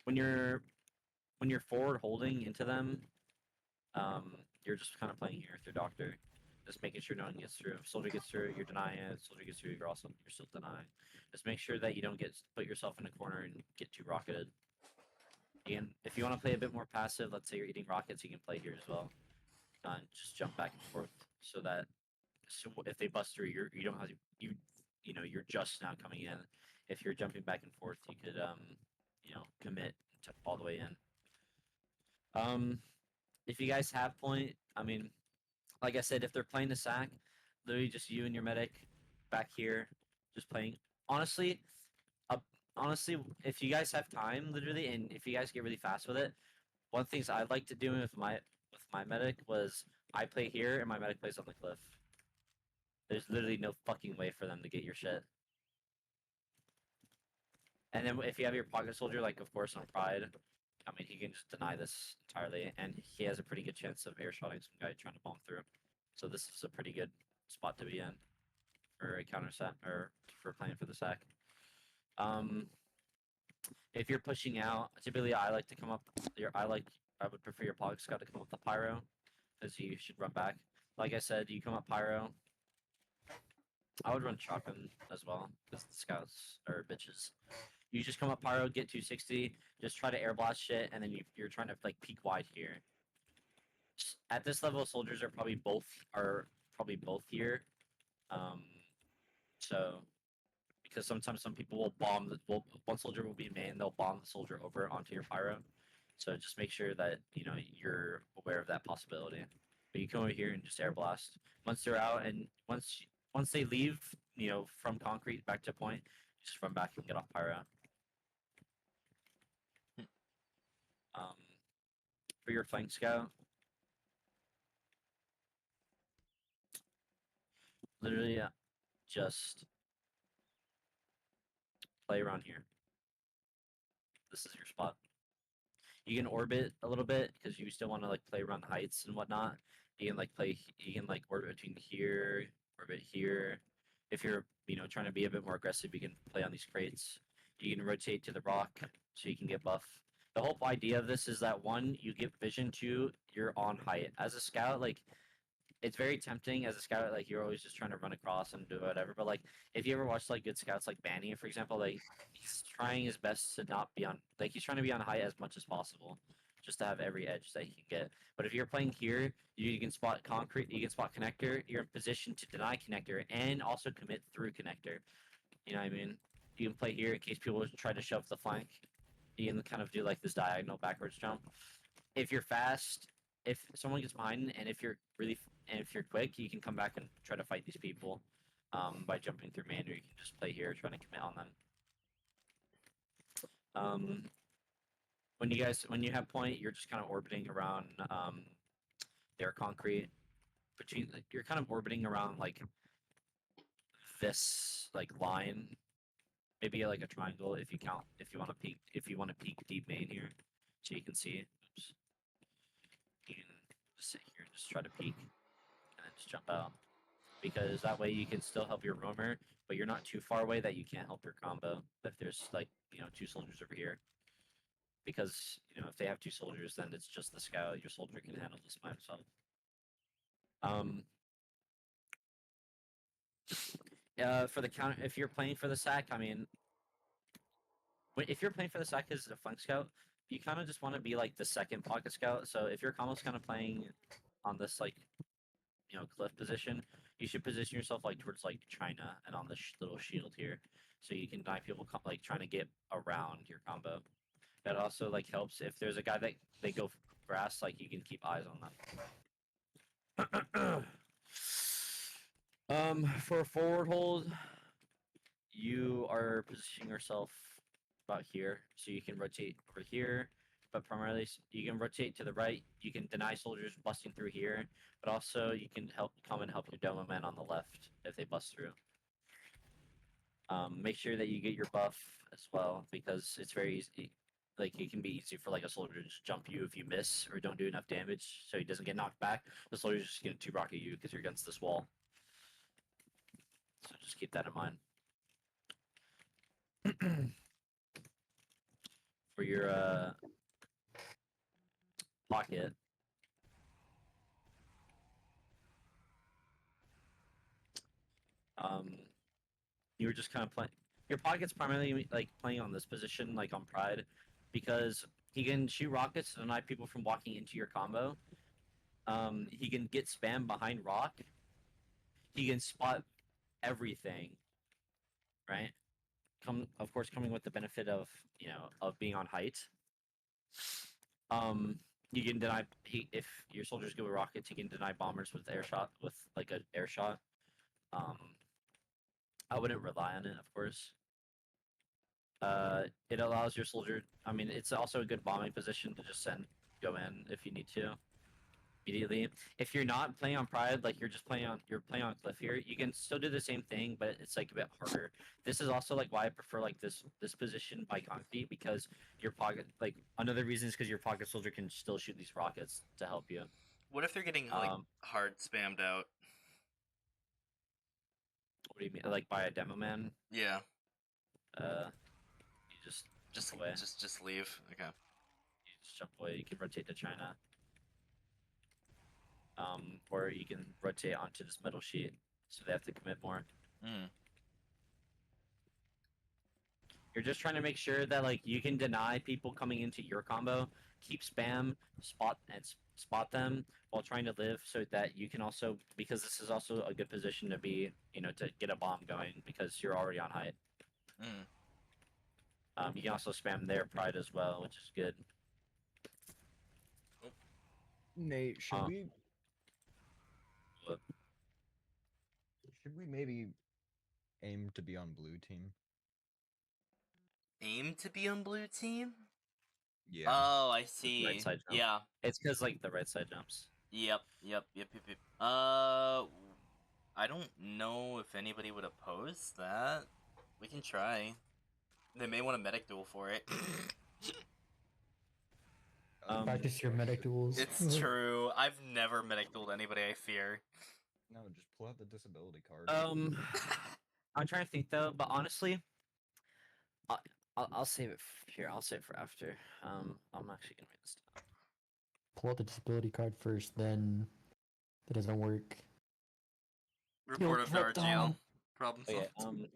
When you're forward holding into them, you're just kind of playing here with your doctor, just making sure no one gets through. If soldier gets through, you're denying it. If soldier gets through, you're still denying. Just make sure that you don't put yourself in a corner and get too rocketed. And if you want to play a bit more passive, let's say you're eating rockets, you can play here as well. And just jump back and forth so that if they bust through, you don't have to, you're just now coming in. If you're jumping back and forth, you could commit all the way in. If you guys have point, I mean, like I said, if they're playing the sack, literally just you and your medic back here, just playing. Honestly, uh, honestly, if you guys have time, literally, and if you guys get really fast with it, one of the things I like to do with my medic was I play here and my medic plays on the cliff. There's literally no fucking way for them to get your shit. And then if you have your pocket soldier, like of course on Pride, I mean he can just deny this entirely, and he has a pretty good chance of airshotting some guy trying to bomb through. So this is a pretty good spot to be in for a counter set or for playing for the sack. If you're pushing out, typically I like to come up. I would prefer your pocket scout to come up the pyro, because you should run back. Like I said, you come up pyro. I would run shotgun as well, because the scouts are bitches. You just come up pyro, get 260, just try to air blast shit, and then you're trying to like peek wide here. At this level, soldiers are probably both here. Um, so because sometimes some people will bomb one soldier will be main, they'll bomb the soldier over onto your pyro. So just make sure that you're aware of that possibility. But you come over here and just air blast. Once they're out, and once they leave, from concrete back to point, just run back and get off pyro. For your flank scout, literally just play around here. This is your spot. You can orbit a little bit because you still want to like play around the heights and whatnot. You can orbit between here, orbit here. If you're trying to be a bit more aggressive, you can play on these crates. You can rotate to the rock so you can get buff. The whole idea of this is that one, you get vision, two, you're on height. As a scout, like it's very tempting as a scout, like you're always just trying to run across and do whatever. But like if you ever watch like good scouts like Banny, for example, like he's trying his best to not be on he's trying to be on height as much as possible. Just to have every edge that he can get. But if you're playing here, you can spot concrete, you can spot connector, you're in position to deny connector and also commit through connector. You know what I mean? You can play here in case people try to shove the flank. You can kind of do like this diagonal backwards jump. If you're fast, if someone gets behind, and if you're quick, you can come back and try to fight these people by jumping through main, or you can just play here trying to commit on them. When you have point, you're just kind of orbiting around their concrete. You're kind of orbiting around like this like line, maybe like a triangle if you want to peek deep main here, so you can see. Oops. You can just sit here and just try to peek, and then just jump out. Because that way you can still help your roamer, but you're not too far away that you can't help your combo if there's like two soldiers over here. Because if they have two soldiers, then it's just the scout. Your soldier can handle this by himself. For the counter, if you're playing for the sack, I mean, if you're playing for the sack as a flank scout, you kind of just want to be like the second pocket scout. So if your combo's kind of playing on this like cliff position, you should position yourself like towards like China and on the little shield here, so you can deny people like trying to get around your combo. That also like helps if there's a guy that they go grass, like you can keep eyes on them. For a forward hold, you are positioning yourself about here, so you can rotate over here. But primarily, you can rotate to the right. You can deny soldiers busting through here, but also you can come and help your Demoman on the left if they bust through. Make sure that you get your buff as well, because it's very easy. Like it can be easy for like a soldier to just jump you if you miss or don't do enough damage, so he doesn't get knocked back. The soldier's just gonna 2-rocket you because you're against this wall. So just keep that in mind. For your pocket, you were just kind of playing. Your pocket's primarily like playing on this position, like on Pride, because he can shoot rockets to deny people from walking into your combo. He can get spam behind rock. He can spot everything, right? Of course, coming with the benefit of of being on height. You can deny if your soldiers go with rockets. You can deny bombers with air shot with like an air shot. I wouldn't rely on it, of course. It allows your soldier. I mean, it's also a good bombing position to just go in if you need to immediately. If you're not playing on Pride, like you're playing on Cliff here, you can still do the same thing, but it's like a bit harder. This is also like why I prefer like this position by Concrete, because your pocket, like another reason is because your pocket soldier can still shoot these rockets to help you. What if they're getting like hard spammed out? What do you mean, like by a Demoman? Yeah. You just away. Just leave. Okay. You just jump away. You can rotate to China. Or you can rotate onto this middle sheet, so they have to commit more. Mm. You're just trying to make sure that like you can deny people coming into your combo, keep spam, spot them while trying to live, so that you can also, because this is also a good position to be, to get a bomb going because you're already on height. Mm. You can also spam their Pride as well, which is good. Nate, should we What? should we maybe aim to be on blue team? Aim to be on blue team? Yeah. Oh, I see. Right side jump. Yeah. It's because like the right side jumps. Yep. I don't know if anybody would oppose that. We can try. They may want a medic duel for it. Practice your medic duels. It's true. I've never medic dueled anybody I fear. No, just pull out the disability card. I'm trying to think though, but honestly, I'll save it here. I'll save it for after. I'm actually gonna write this down. Pull out the disability card first, then it doesn't work. Report of what the RGL. hell? Problem Okay. solved.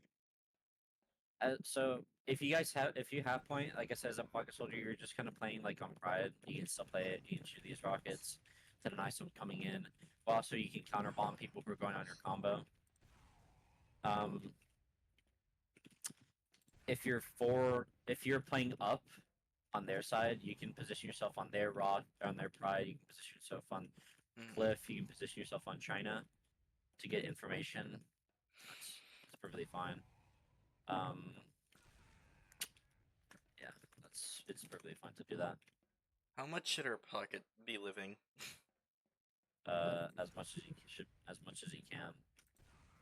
So if you have point, like I said, as a pocket soldier, you're just kind of playing like on Pride. You can still play it. You can shoot these rockets to deny someone coming in. But also, you can counter bomb people who are going on your combo. If you're playing up on their side, you can position yourself on their rock, on their Pride. You can position yourself on Cliff. You can position yourself on China to get information. That's perfectly fine. Yeah, it's perfectly fine to do that. How much should our pocket be living? As much as you can.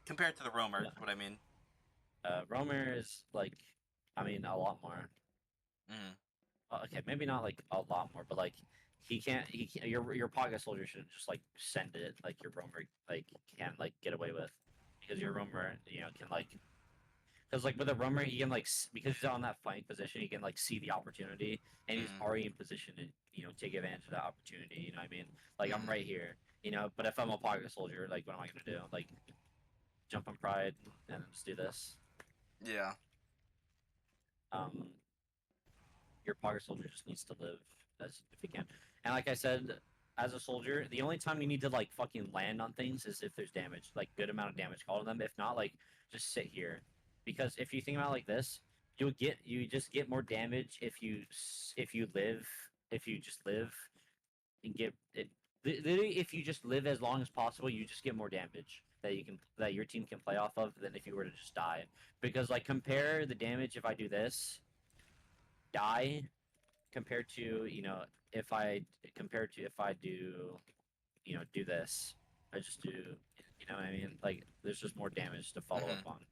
Compared to the roamer, Yeah. what I mean. Roamer is like, I mean, a lot more. Okay, maybe not like a lot more, but like he can't. Your pocket soldier shouldn't just like send it like your roamer like can't like get away with, because your roamer can like. Because like with a roamer, he can like because he's on that flank position, he can like see the opportunity, and he's already in position to take advantage of that opportunity. You know what I mean? Like I'm right here, But if I'm a pocket soldier, like what am I gonna do? Like jump on Pride and just do this. Yeah. Your pocket soldier just needs to live as if he can. And like I said, as a soldier, the only time you need to like fucking land on things is if there's damage, like good amount of damage called on them. If not, like just sit here. Because if you think about it like this, you just get more damage if you just live and get it. Literally, if you just live as long as possible, you just get more damage that your team can play off of than if you were to just die. Because like compare the damage if I do this, die, compared to if I do do this. I just do what I mean? Like there's just more damage to follow up on.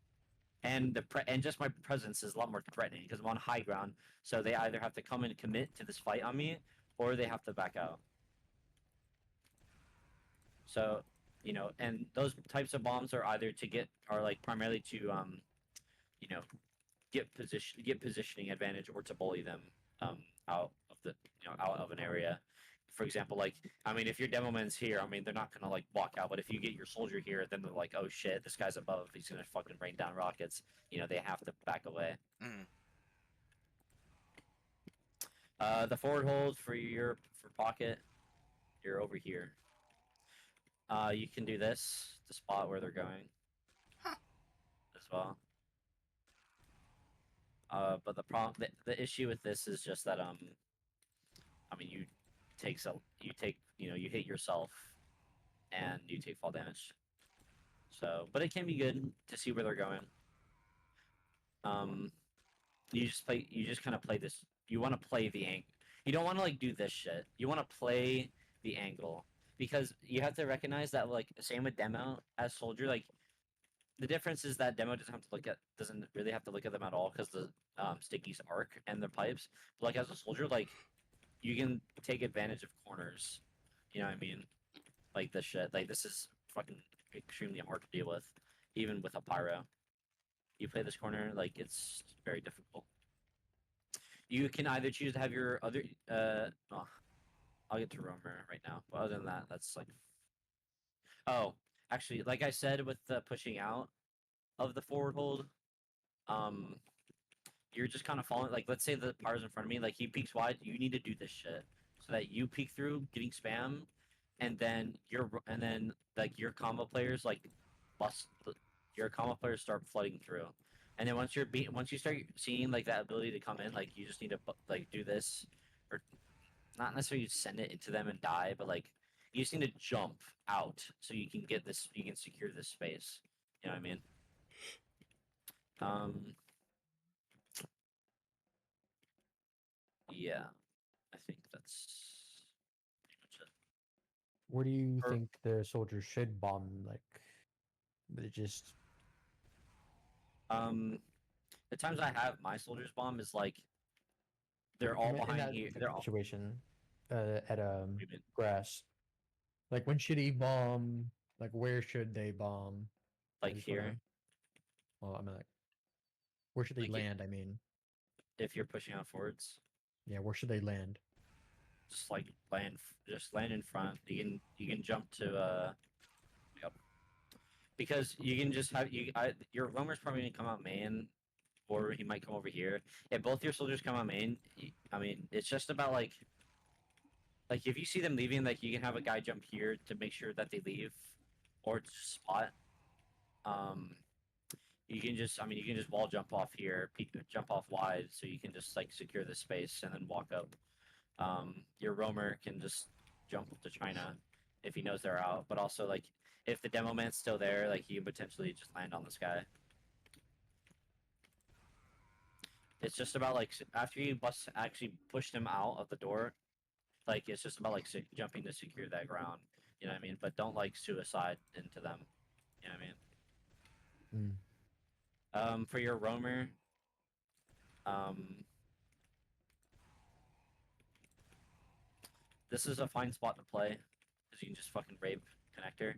And and just my presence is a lot more threatening because I'm on high ground, so they either have to come and commit to this fight on me, or they have to back out. So, and those types of bombs are either like primarily to get positioning advantage, or to bully them out of the out of an area. For example, like I mean, if your Demoman's here, I mean they're not gonna like walk out. But if you get your soldier here, then they're like, oh shit, this guy's above. He's gonna fucking rain down rockets. They have to back away. The forward hold for pocket, you're over here. You can do this to spot where they're going as well. But the issue with this is just that I mean, you hit yourself, and you take fall damage. So, but it can be good to see where they're going. Um, you just kind of play this. You want to play the angle. You don't want to like do this shit. You want to play the angle because you have to recognize that like same with demo as soldier. Like the difference is that demo doesn't really have to look at them at all because the stickies arc and the pipes. But like as a soldier, like you can take advantage of corners. You know what I mean? Like this shit. Like this is fucking extremely hard to deal with, even with a pyro. You play this corner, like it's very difficult. You can either choose to have your other oh, I'll get to roamer right now. But other than that, that's like oh, actually, like I said with the pushing out of the forward hold, um, you're just kind of following. Like, let's say the pyro's in front of me, like he peeks wide. You need to do this shit so that you peek through, getting spam, and then like your combo players like bust. Your combo players start flooding through, and then once you start seeing like that ability to come in, like you just need to like do this, or not necessarily send it into them and die, but like you just need to jump out so you can get this. You can secure this space. You know what I mean? Um. Yeah, I think that's pretty much it. Where do you Or- think the soldiers should bomb? Like, they just The times I have my soldiers bomb is like they're all in behind that here. type They're of all situation at wait a minute. grass. Like, when should he bomb? Like, where should they bomb? I Like just wanna. here. Well, I mean, like, where should they Like land? I mean, if you're pushing out forwards, yeah, where should they land? just like just land in front. You can jump to yep. Because you can just have your roamer's probably gonna come out main, or he might come over here. If both your soldiers come out main, I mean it's just about like if you see them leaving, like you can have a guy jump here to make sure that they leave, or just spot. Um, you can just, I mean, you can just wall jump off here, jump off wide, so you can just like secure the space and then walk up. Your roamer can just jump to China if he knows they're out, but also like if the demo man's still there, like you can potentially just land on this guy. It's just about like after you actually push them out of the door, like it's just about like jumping to secure that ground. You know what I mean? But don't like suicide into them. You know what I mean? Mm. For your roamer, um, this is a fine spot to play because you can just fucking rape connector.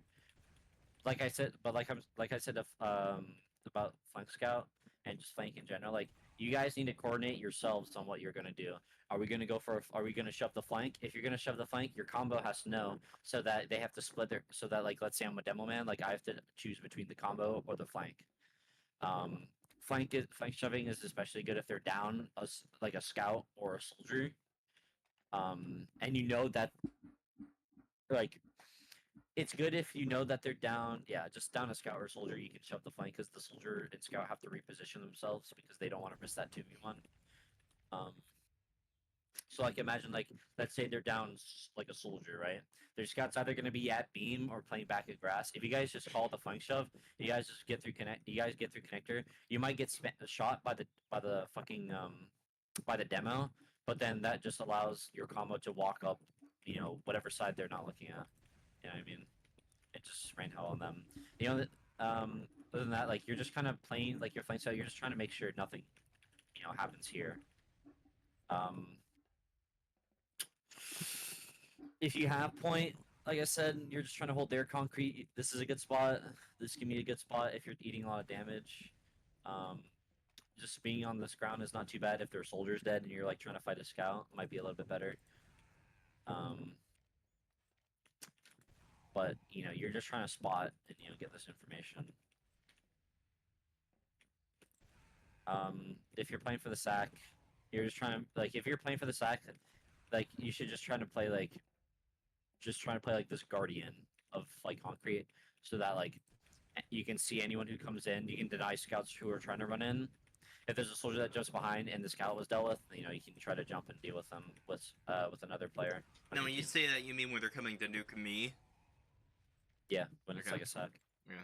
Like I said, but like I said about flank scout and just flank in general. Like you guys need to coordinate yourselves on what you're gonna do. Are we gonna go for? Are we gonna shove the flank? If you're gonna shove the flank, your combo has to know so that they have to split their. So that like let's say I'm a demo man, like I have to choose between the combo or the flank. Um, flank shoving is especially good if they're down like a scout or a soldier. And you know that like it's good if you know that they're down. Yeah, just down a scout or a soldier, you can shove the flank because the soldier and scout have to reposition themselves because they don't want to risk that 2v1. Um, so like imagine like let's say they're down like a soldier, right? Their scouts either going to be at beam or playing back at grass. If you guys just call the flank shove, you guys just get through connect. You guys get through connector. You might get shot by the fucking by the demo, but then that just allows your combo to walk up, you know, whatever side they're not looking at. You know what I mean? It just rain hell on them. You know, other than that, like you're just kind of playing like your flank side. You're just trying to make sure nothing, you know, happens here. Um, if you have point, like I said, you're just trying to hold their concrete. This is a good spot. This can be a good spot if you're eating a lot of damage. Um, just being on this ground is not too bad if their soldier's dead and you're like trying to fight a scout. It might be a little bit better. But you know, you're just trying to spot and you know get this information. If you're playing for the sack, You're just trying to like if you're playing for the sack, like you should just try to play like this guardian of like concrete, so that like you can see anyone who comes in. You can deny scouts who are trying to run in. If there's a soldier that jumps behind and the scout was dealt with, you know you can try to jump and deal with them with another player. on Now, your when you team. say that, you mean when they're coming to nuke me? Yeah, when it's Okay. like a sack. Yeah.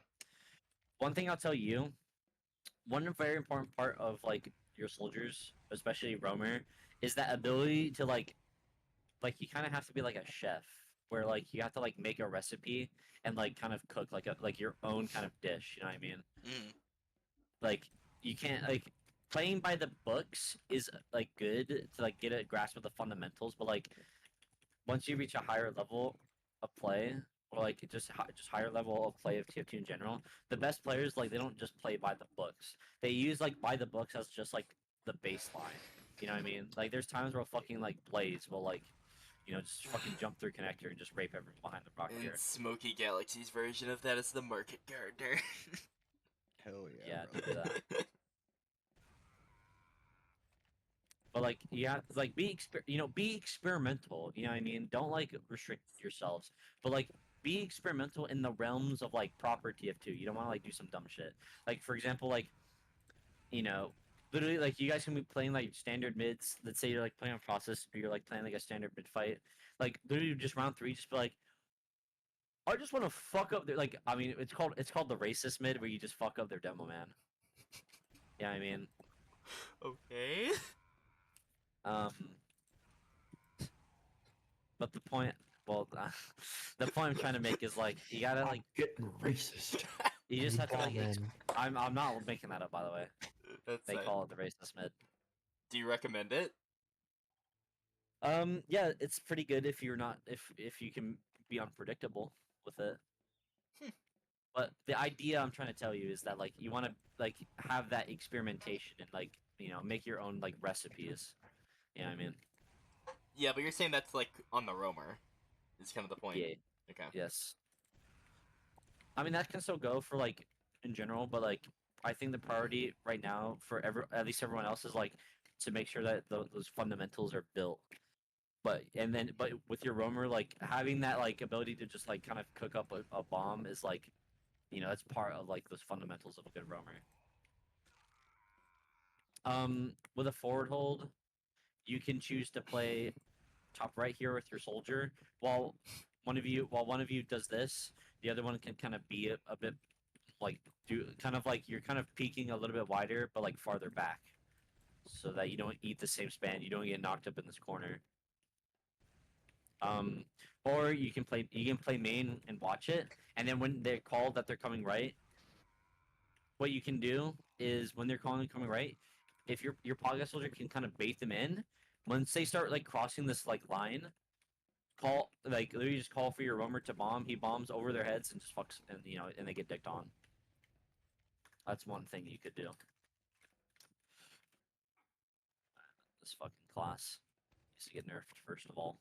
One thing I'll tell you, one very important part of like your soldiers, especially roamer, is that ability to like you kind of have to be like a chef, where like you have to like make a recipe and like kind of cook like your own kind of dish. You know what I mean? Mm. Like you can't like playing by the books is like good to like get a grasp of the fundamentals, but like once you reach a higher level of play, or like just higher level of play of TF2 in general, the best players like they don't just play by the books. They use like by the books as just like the baseline. You know what I mean? Like there's times where fucking like Blaze will like, you know, just fucking jump through connector and just rape everyone behind the rock And here. Smokey Galaxy's version of that is the market gardener. Hell Yeah, bro. to do that. But like you have to like be experimental. You know what I mean? Don't like restrict yourselves, but like be experimental in the realms of like proper TF2. You don't want to like do some dumb shit. Like for example, like you know, literally like you guys can be playing like standard mids. Let's say you're like playing on process, or you're like playing like a standard mid fight. Like literally just round three, just be like, I just want to fuck up their like. I mean, it's called the racist mid, where you just fuck up their demo man. Yeah, I mean, Okay. um, but the point, well, the point I'm trying to make is like you gotta like getting racist. you just have to like. Man. I'm not making that up, by the way. That's They it. call it the racist mid. Do you recommend it? Yeah, it's pretty good if you're not if you can be unpredictable with it. Hmm. But the idea I'm trying to tell you is that like you want to like have that experimentation and like you know make your own like recipes. You know what I mean? Yeah, but you're saying that's like on the roamer. Is kind of the point. Yeah. Okay. Yes. I mean that can still go for like in general, but like I think the priority right now for at least everyone else is like to make sure that those fundamentals are built. But with your roamer, like having that like ability to just like kind of cook up a bomb is like, you know, that's part of like those fundamentals of a good roamer. With a forward hold, you can choose to play top right here with your soldier, while one of you does this, the other one can kind of be a bit like do kind of like you're kind of peeking a little bit wider, but like farther back, so that you don't eat the same span, you don't get knocked up in this corner. Um, or you can play main and watch it, and then when they're called that they're coming right, what you can do is when they're calling coming right, if your podcast soldier can kind of bait them in, once they start like crossing this like line, call like literally just call for your roamer to bomb. He bombs over their heads and just fucks, and you know, and they get dicked on. That's one thing you could do. This fucking class needs to get nerfed first of all.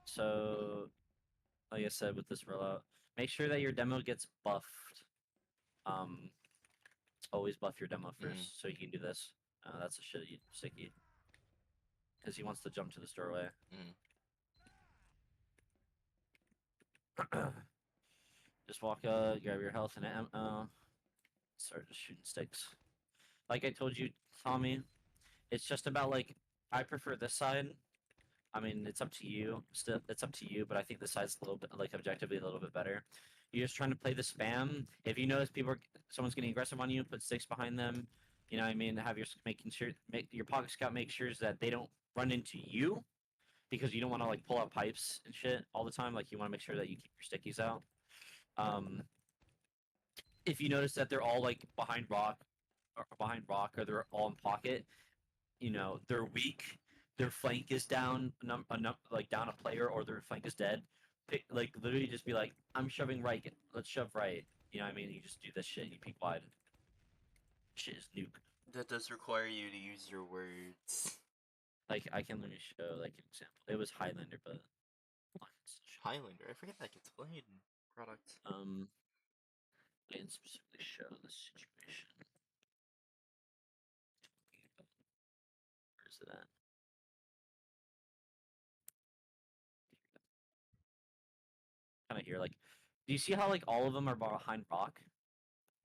So, like I said, with this rollout, make sure that your demo gets buffed. Um, always buff your demo first, so you can do this. That's a shitty sticky. Because he wants to jump to the doorway. Just walk up, grab your health and ammo. Start just shooting sticks. Like I told you, Tommy, it's just about like I prefer this side. I mean, it's up to you. Still, it's up to you. But I think this side's a little bit like objectively a little bit better. You're just trying to play the spam. If you notice someone's getting aggressive on you, put sticks behind them. You know what I mean? Have your make your pocket scout make sure that they don't run into you, because you don't want to like pull out pipes and shit all the time. Like you want to make sure that you keep your stickies out. If you notice that they're all like behind rock, or they're all in pocket, you know they're weak. Their flank is down, like down a player, or their flank is dead. Like literally, just be like, "I'm shoving right. Let's shove right." You know what I mean? You just do this shit. You peek wide. Shit is nuke. That does require you to use your words. Like I can literally show like an example. It was Highlander, but I can still show. Highlander, I forget that gets played in product. I can specifically show the situation. Where's it at? Kind of here, like, do you see how like all of them are behind rock?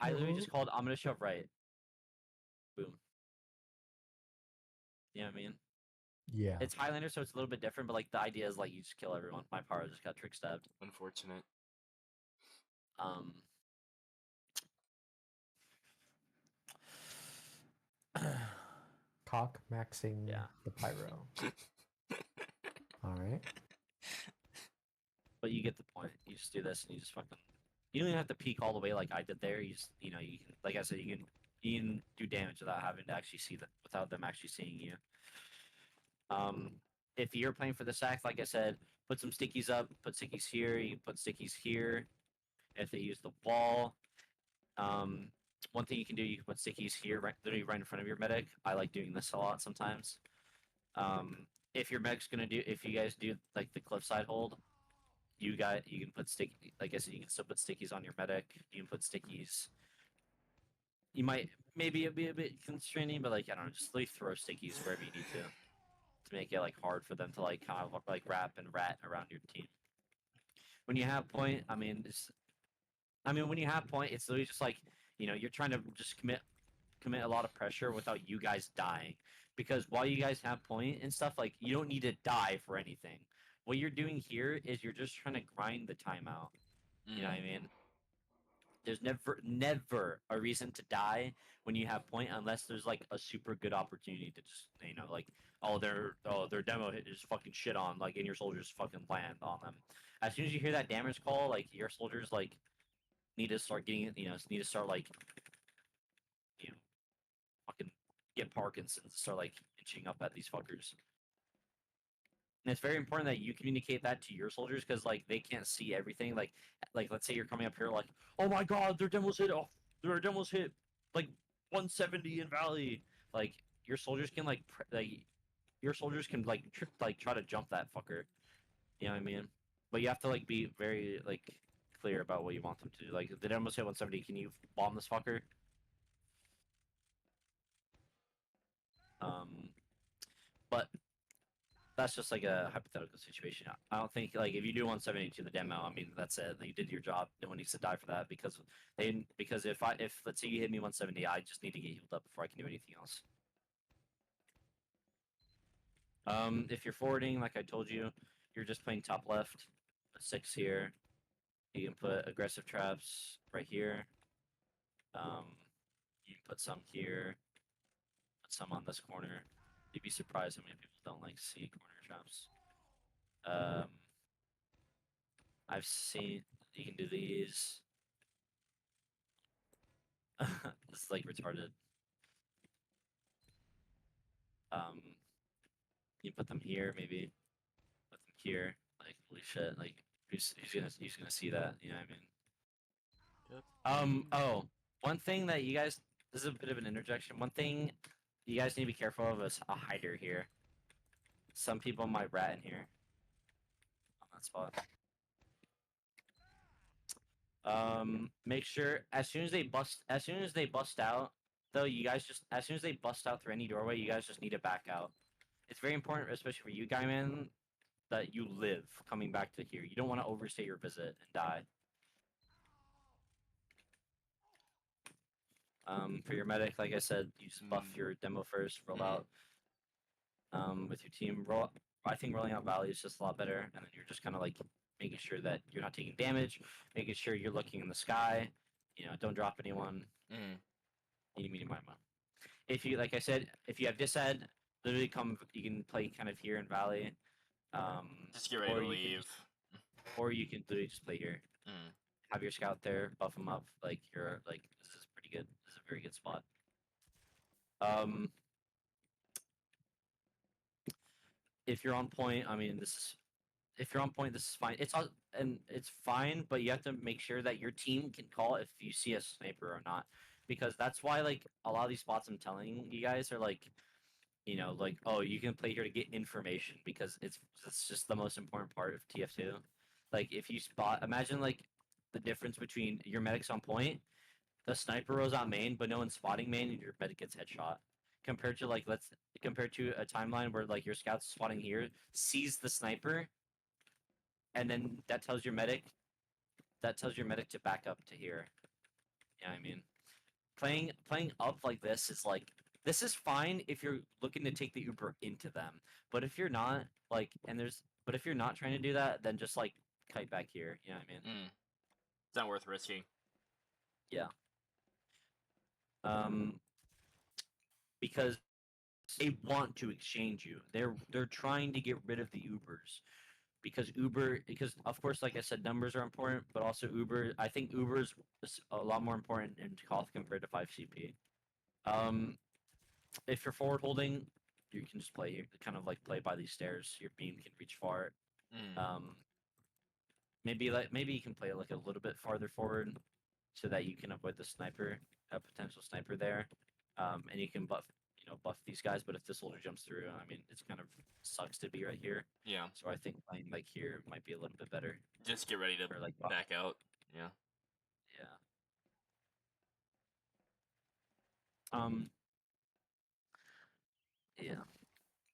I literally just called. I'm gonna shove right. Boom. You know what I mean? Yeah. It's Highlander, so it's a little bit different, but like the idea is like you just kill everyone. My power just got trick stabbed. Unfortunate. Um. Cock maxing Yeah. the pyro. All right. But you get the point. You just do this and you just fucking. You don't even have to peek all the way like I did there. You just, you know, you can, like I said, you can do damage without having to actually see them, without them actually seeing you. If you're playing for the sack, like I said, put some stickies up. Put stickies here. You can put stickies here. If they use the wall, one thing you can do, you can put stickies here, right, literally right in front of your medic. I like doing this a lot sometimes. If your medic's gonna do, if you guys do like the cliffside hold, you can put sticky. Like I said, you can still put stickies on your medic. You can put stickies. You might maybe it'd be a bit constraining, but like I don't know, just like throw stickies wherever you need to make it like hard for them to like kind of like wrap and rat around your team. When you have point, when you have point, it's literally just like you're trying to just commit a lot of pressure without you guys dying, because while you guys have point and stuff, like you don't need to die for anything. What you're doing here is you're just trying to grind the timeout. You know what I mean? There's never a reason to die when you have point, unless there's like a super good opportunity to just like their demo hit is fucking shit on, like, and your soldiers fucking land on them. As soon as you hear that damage call, like your soldiers like need to start getting need to start like you know fucking get Parkinson's, start like itching up at these fuckers. And it's very important that you communicate that to your soldiers, because like they can't see everything. Like let's say you're coming up here like, oh my god, their demos hit like 170 in Valley. Like your soldiers can like try to jump that fucker. You know what I mean? But you have to like be very like clear about what you want them to do. Like if the demos hit 170, can you bomb this fucker? But that's just like a hypothetical situation. I don't think like if you do 170 to the demo, I mean that's it. You did your job. No one needs to die for that, because if let's say you hit me 170, I just need to get healed up before I can do anything else. If you're forwarding, like I told you, you're just playing top left. Put 6 here. You can put aggressive traps right here. You can put some here. Put some on this corner. You'd be surprised how many people don't like see corner traps. I've seen you can do these. This is like retarded. You put them here, maybe. Put them here. Like holy shit! Like who's gonna see that? You know what I mean? Yep. Oh, one thing that you guys. This is a bit of an interjection. One thing you guys need to be careful of is a hider here. Some people might rat in here on that spot. Make sure as soon as they bust out, though, you guys just as soon as they bust out through any doorway, you guys just need to back out. It's very important, especially for you, guy man, that you live coming back to here. You don't want to overstay your visit and die. For your medic, like I said, you just buff your demo first, roll out. With your team, I think rolling out Valley is just a lot better, and then you're just kind of like making sure that you're not taking damage, making sure you're looking in the sky. Don't drop anyone. Any medium ammo. If you, like I said, if you have disad, literally you can play kind of here in Valley. Just get ready to leave. Or you can literally just play here. Have your scout there, buff them up. Like you're like this is pretty good. This is a very good spot. If you're on point, I mean if you're on point, this is fine. It's fine, but you have to make sure that your team can call if you see a sniper or not, because that's why like a lot of these spots I'm telling you guys are like, like, oh, you can play here to get information, because it's just the most important part of TF2. Like if you imagine like the difference between your medic's on point, the sniper rows out main, but no one's spotting main, and your medic gets headshot. compared to like compared to a timeline where like your scout's spotting here, sees the sniper, and then that tells your medic to back up to here. Yeah, I mean, playing up like this is like this is fine if you're looking to take the Uber into them, but if you're not like, but if you're not trying to do that, then just like kite back here. You know what I mean? It's not worth risking. Because they want to exchange you. They're trying to get rid of the Ubers because of course, like I said, numbers are important, but also Uber. I think Uber's a lot more important in Koth compared to 5CP. If you're forward holding, you can just play kind of like play by these stairs. Your beam can reach far. Maybe you can play like a little bit farther forward so that you can avoid the sniper, a potential sniper there, and you can buff these guys. But if this soldier jumps through, I mean, it's kind of sucks to be right here. Yeah. So I think playing like here might be a little bit better. Just get ready to Or, like, back out. Yeah. Yeah,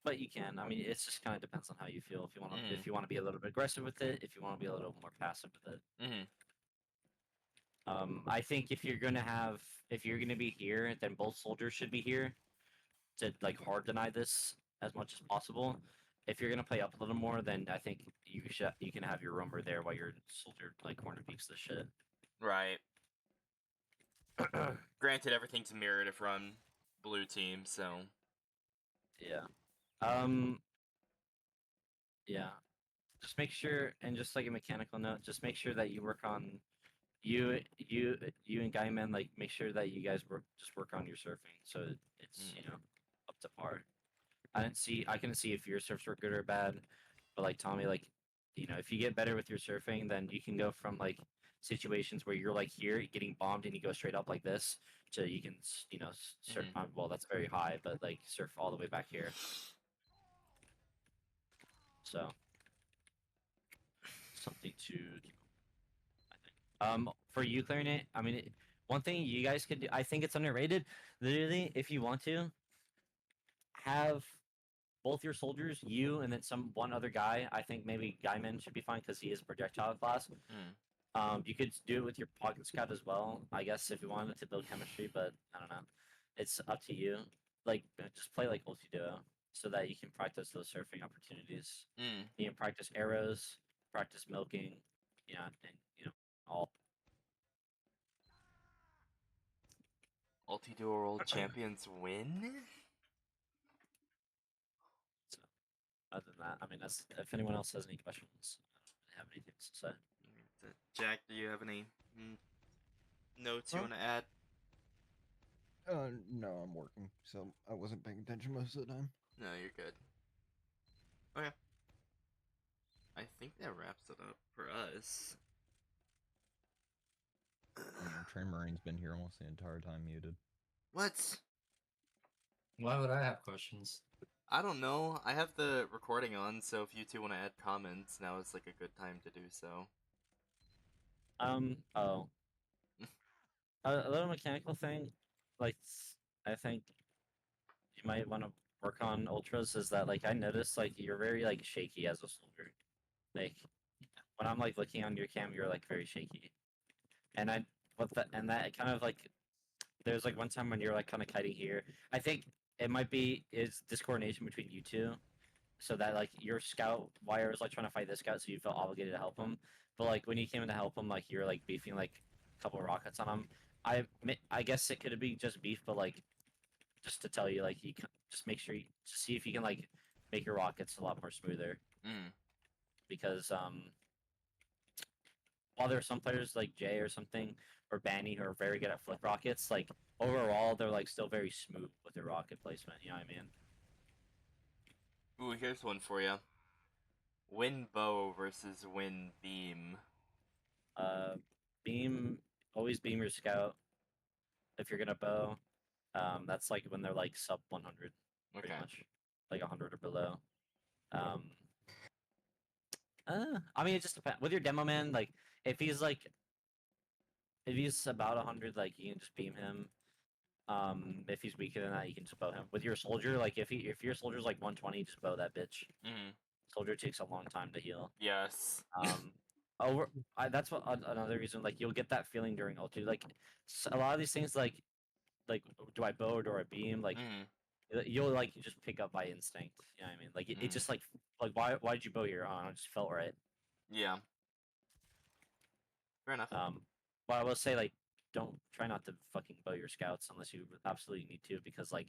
but you can. I mean, it's just kind of depends on how you feel. If you want to, Mm. if you want to be a little bit aggressive with it, if you want to be a little more passive with it. I think if you're gonna be here, then both soldiers should be here to like hard deny this as much as possible. If you're gonna play up a little more, then I think you can have your roamer there while your soldier like corner peeks this shit. Right. Granted, everything's mirrored from blue team, so Yeah. Yeah. Just make sure, and just like a mechanical note, just make sure that you work on you and Guyman, like make sure that you guys work on your surfing so it's up to par. I couldn't see if your surfs were good or bad, but like Tommy, like if you get better with your surfing, then you can go from like situations where you're like here getting bombed and you go straight up like this to you can surf. Well, that's very high, but like surf all the way back here. So something to I think. For you clearing it, I mean, one thing you guys could do, I think it's underrated. Literally, if you want to have both your soldiers, you and then one other guy. I think maybe Guyman should be fine because he is projectile class. You could do it with your pocket scout as well, I guess, if you wanted to build chemistry, but I don't know. It's up to you. Like, just play like ulti duo so that you can practice those surfing opportunities. You can practice arrows, practice milking, and all. Ulti Duo World Champions win? So, other than that, I mean, that's if anyone else has any questions, I don't really have anything to say. Jack, do you have any notes you want to add? No, I'm working, so I wasn't paying attention most of the time. No, you're good. Okay. I think that wraps it up for us. Train Marine's been here almost the entire time muted. What? Why would I have questions? I don't know. I have the recording on, so if you two want to add comments, now is like a good time to do so. Oh. A little mechanical thing, like I think you might want to work on ultras is that like I noticed like you're very like shaky as a soldier. Like when I'm like looking on your cam, you're like very shaky. And that kind of like there's like one time when you're like kind of kiting here. I think it might be is discoordination between you two, so that like your scout wire is like trying to fight this scout, so you feel obligated to help him. But like when you came in to help him, like you're like beefing like a couple of rockets on him. I guess it could be just beef, but like just to tell you, like just make sure you just see if you can like make your rockets a lot more smoother. Because while there are some players like Jay or something or Banny who are very good at flip rockets, like overall they're like still very smooth with their rocket placement. You know what I mean? Ooh, here's one for you. Win bow versus win beam. Beam, always beam your scout. If you're gonna bow, that's like when they're like sub 100, pretty much, like 100 or below. I mean, it just depends. With your Demoman, like if he's about 100, like you can just beam him. If he's weaker than that, you can just bow him. With your soldier, like if your soldier's like 120, just bow that bitch. Mm-hmm. Soldier takes a long time to heal. Yes. That's what another reason. Like you'll get that feeling during ulti. Like a lot of these things, like do I bow or do I beam? Like you'll like just pick up by instinct. You know what I mean? Like it just like why did you bow here? Oh, it just felt right. Yeah. Fair enough. But I will say like don't try not to fucking bow your scouts unless you absolutely need to, because like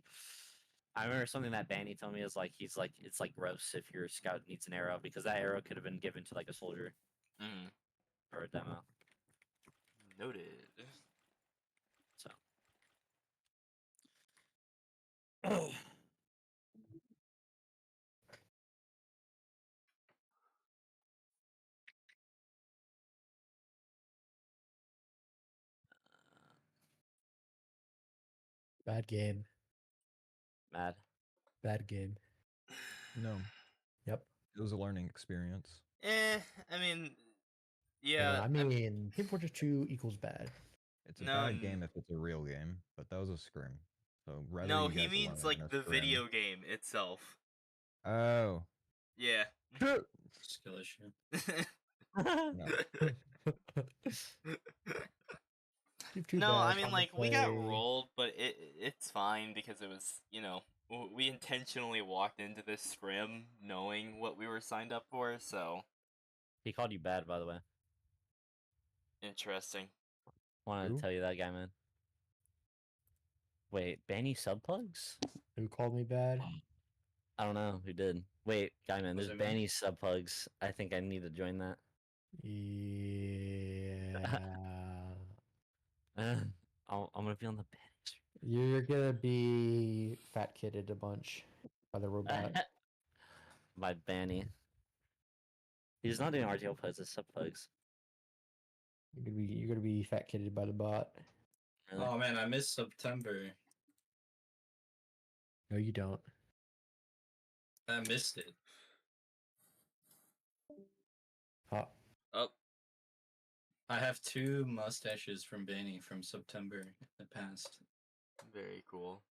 I remember something that Banny told me is like he's like it's like gross if your scout needs an arrow because that arrow could have been given to like a soldier Mm-hmm. or a demo. Noted. So Bad game. mad. Bad game. No, Yep. it was a learning experience. I mean, Yeah, yeah. I mean, Team Fortress 2 equals bad. It's a No, bad game if it's a real game, but that was a scrim. So rather no, you he guys means learn like in a the scrim. video game itself. Oh. Yeah. Skill issue. No. Too No, bad. I mean Time to like we got play. rolled, but it's fine because it was, we intentionally walked into this scrim knowing what we were signed up for, so He called you bad, by the way. interesting. Wanted Who? to tell you that, guy, man. Wait, Banny subplugs? Who called me bad? I don't know who did. Wait, guy, man, Was there's it me? Banny subplugs. I think I need to join that. Yeah. I'm gonna be on the bench. You're gonna be fat kidded a bunch by the robot. By Banny. He's not doing RTL plugs, it's subplugs. You're gonna be fat kidded by the bot. Really? Oh man, I missed September. No, you don't. I missed it. Oh, Oh, I have 2 mustaches from Benny from September in the past. very cool.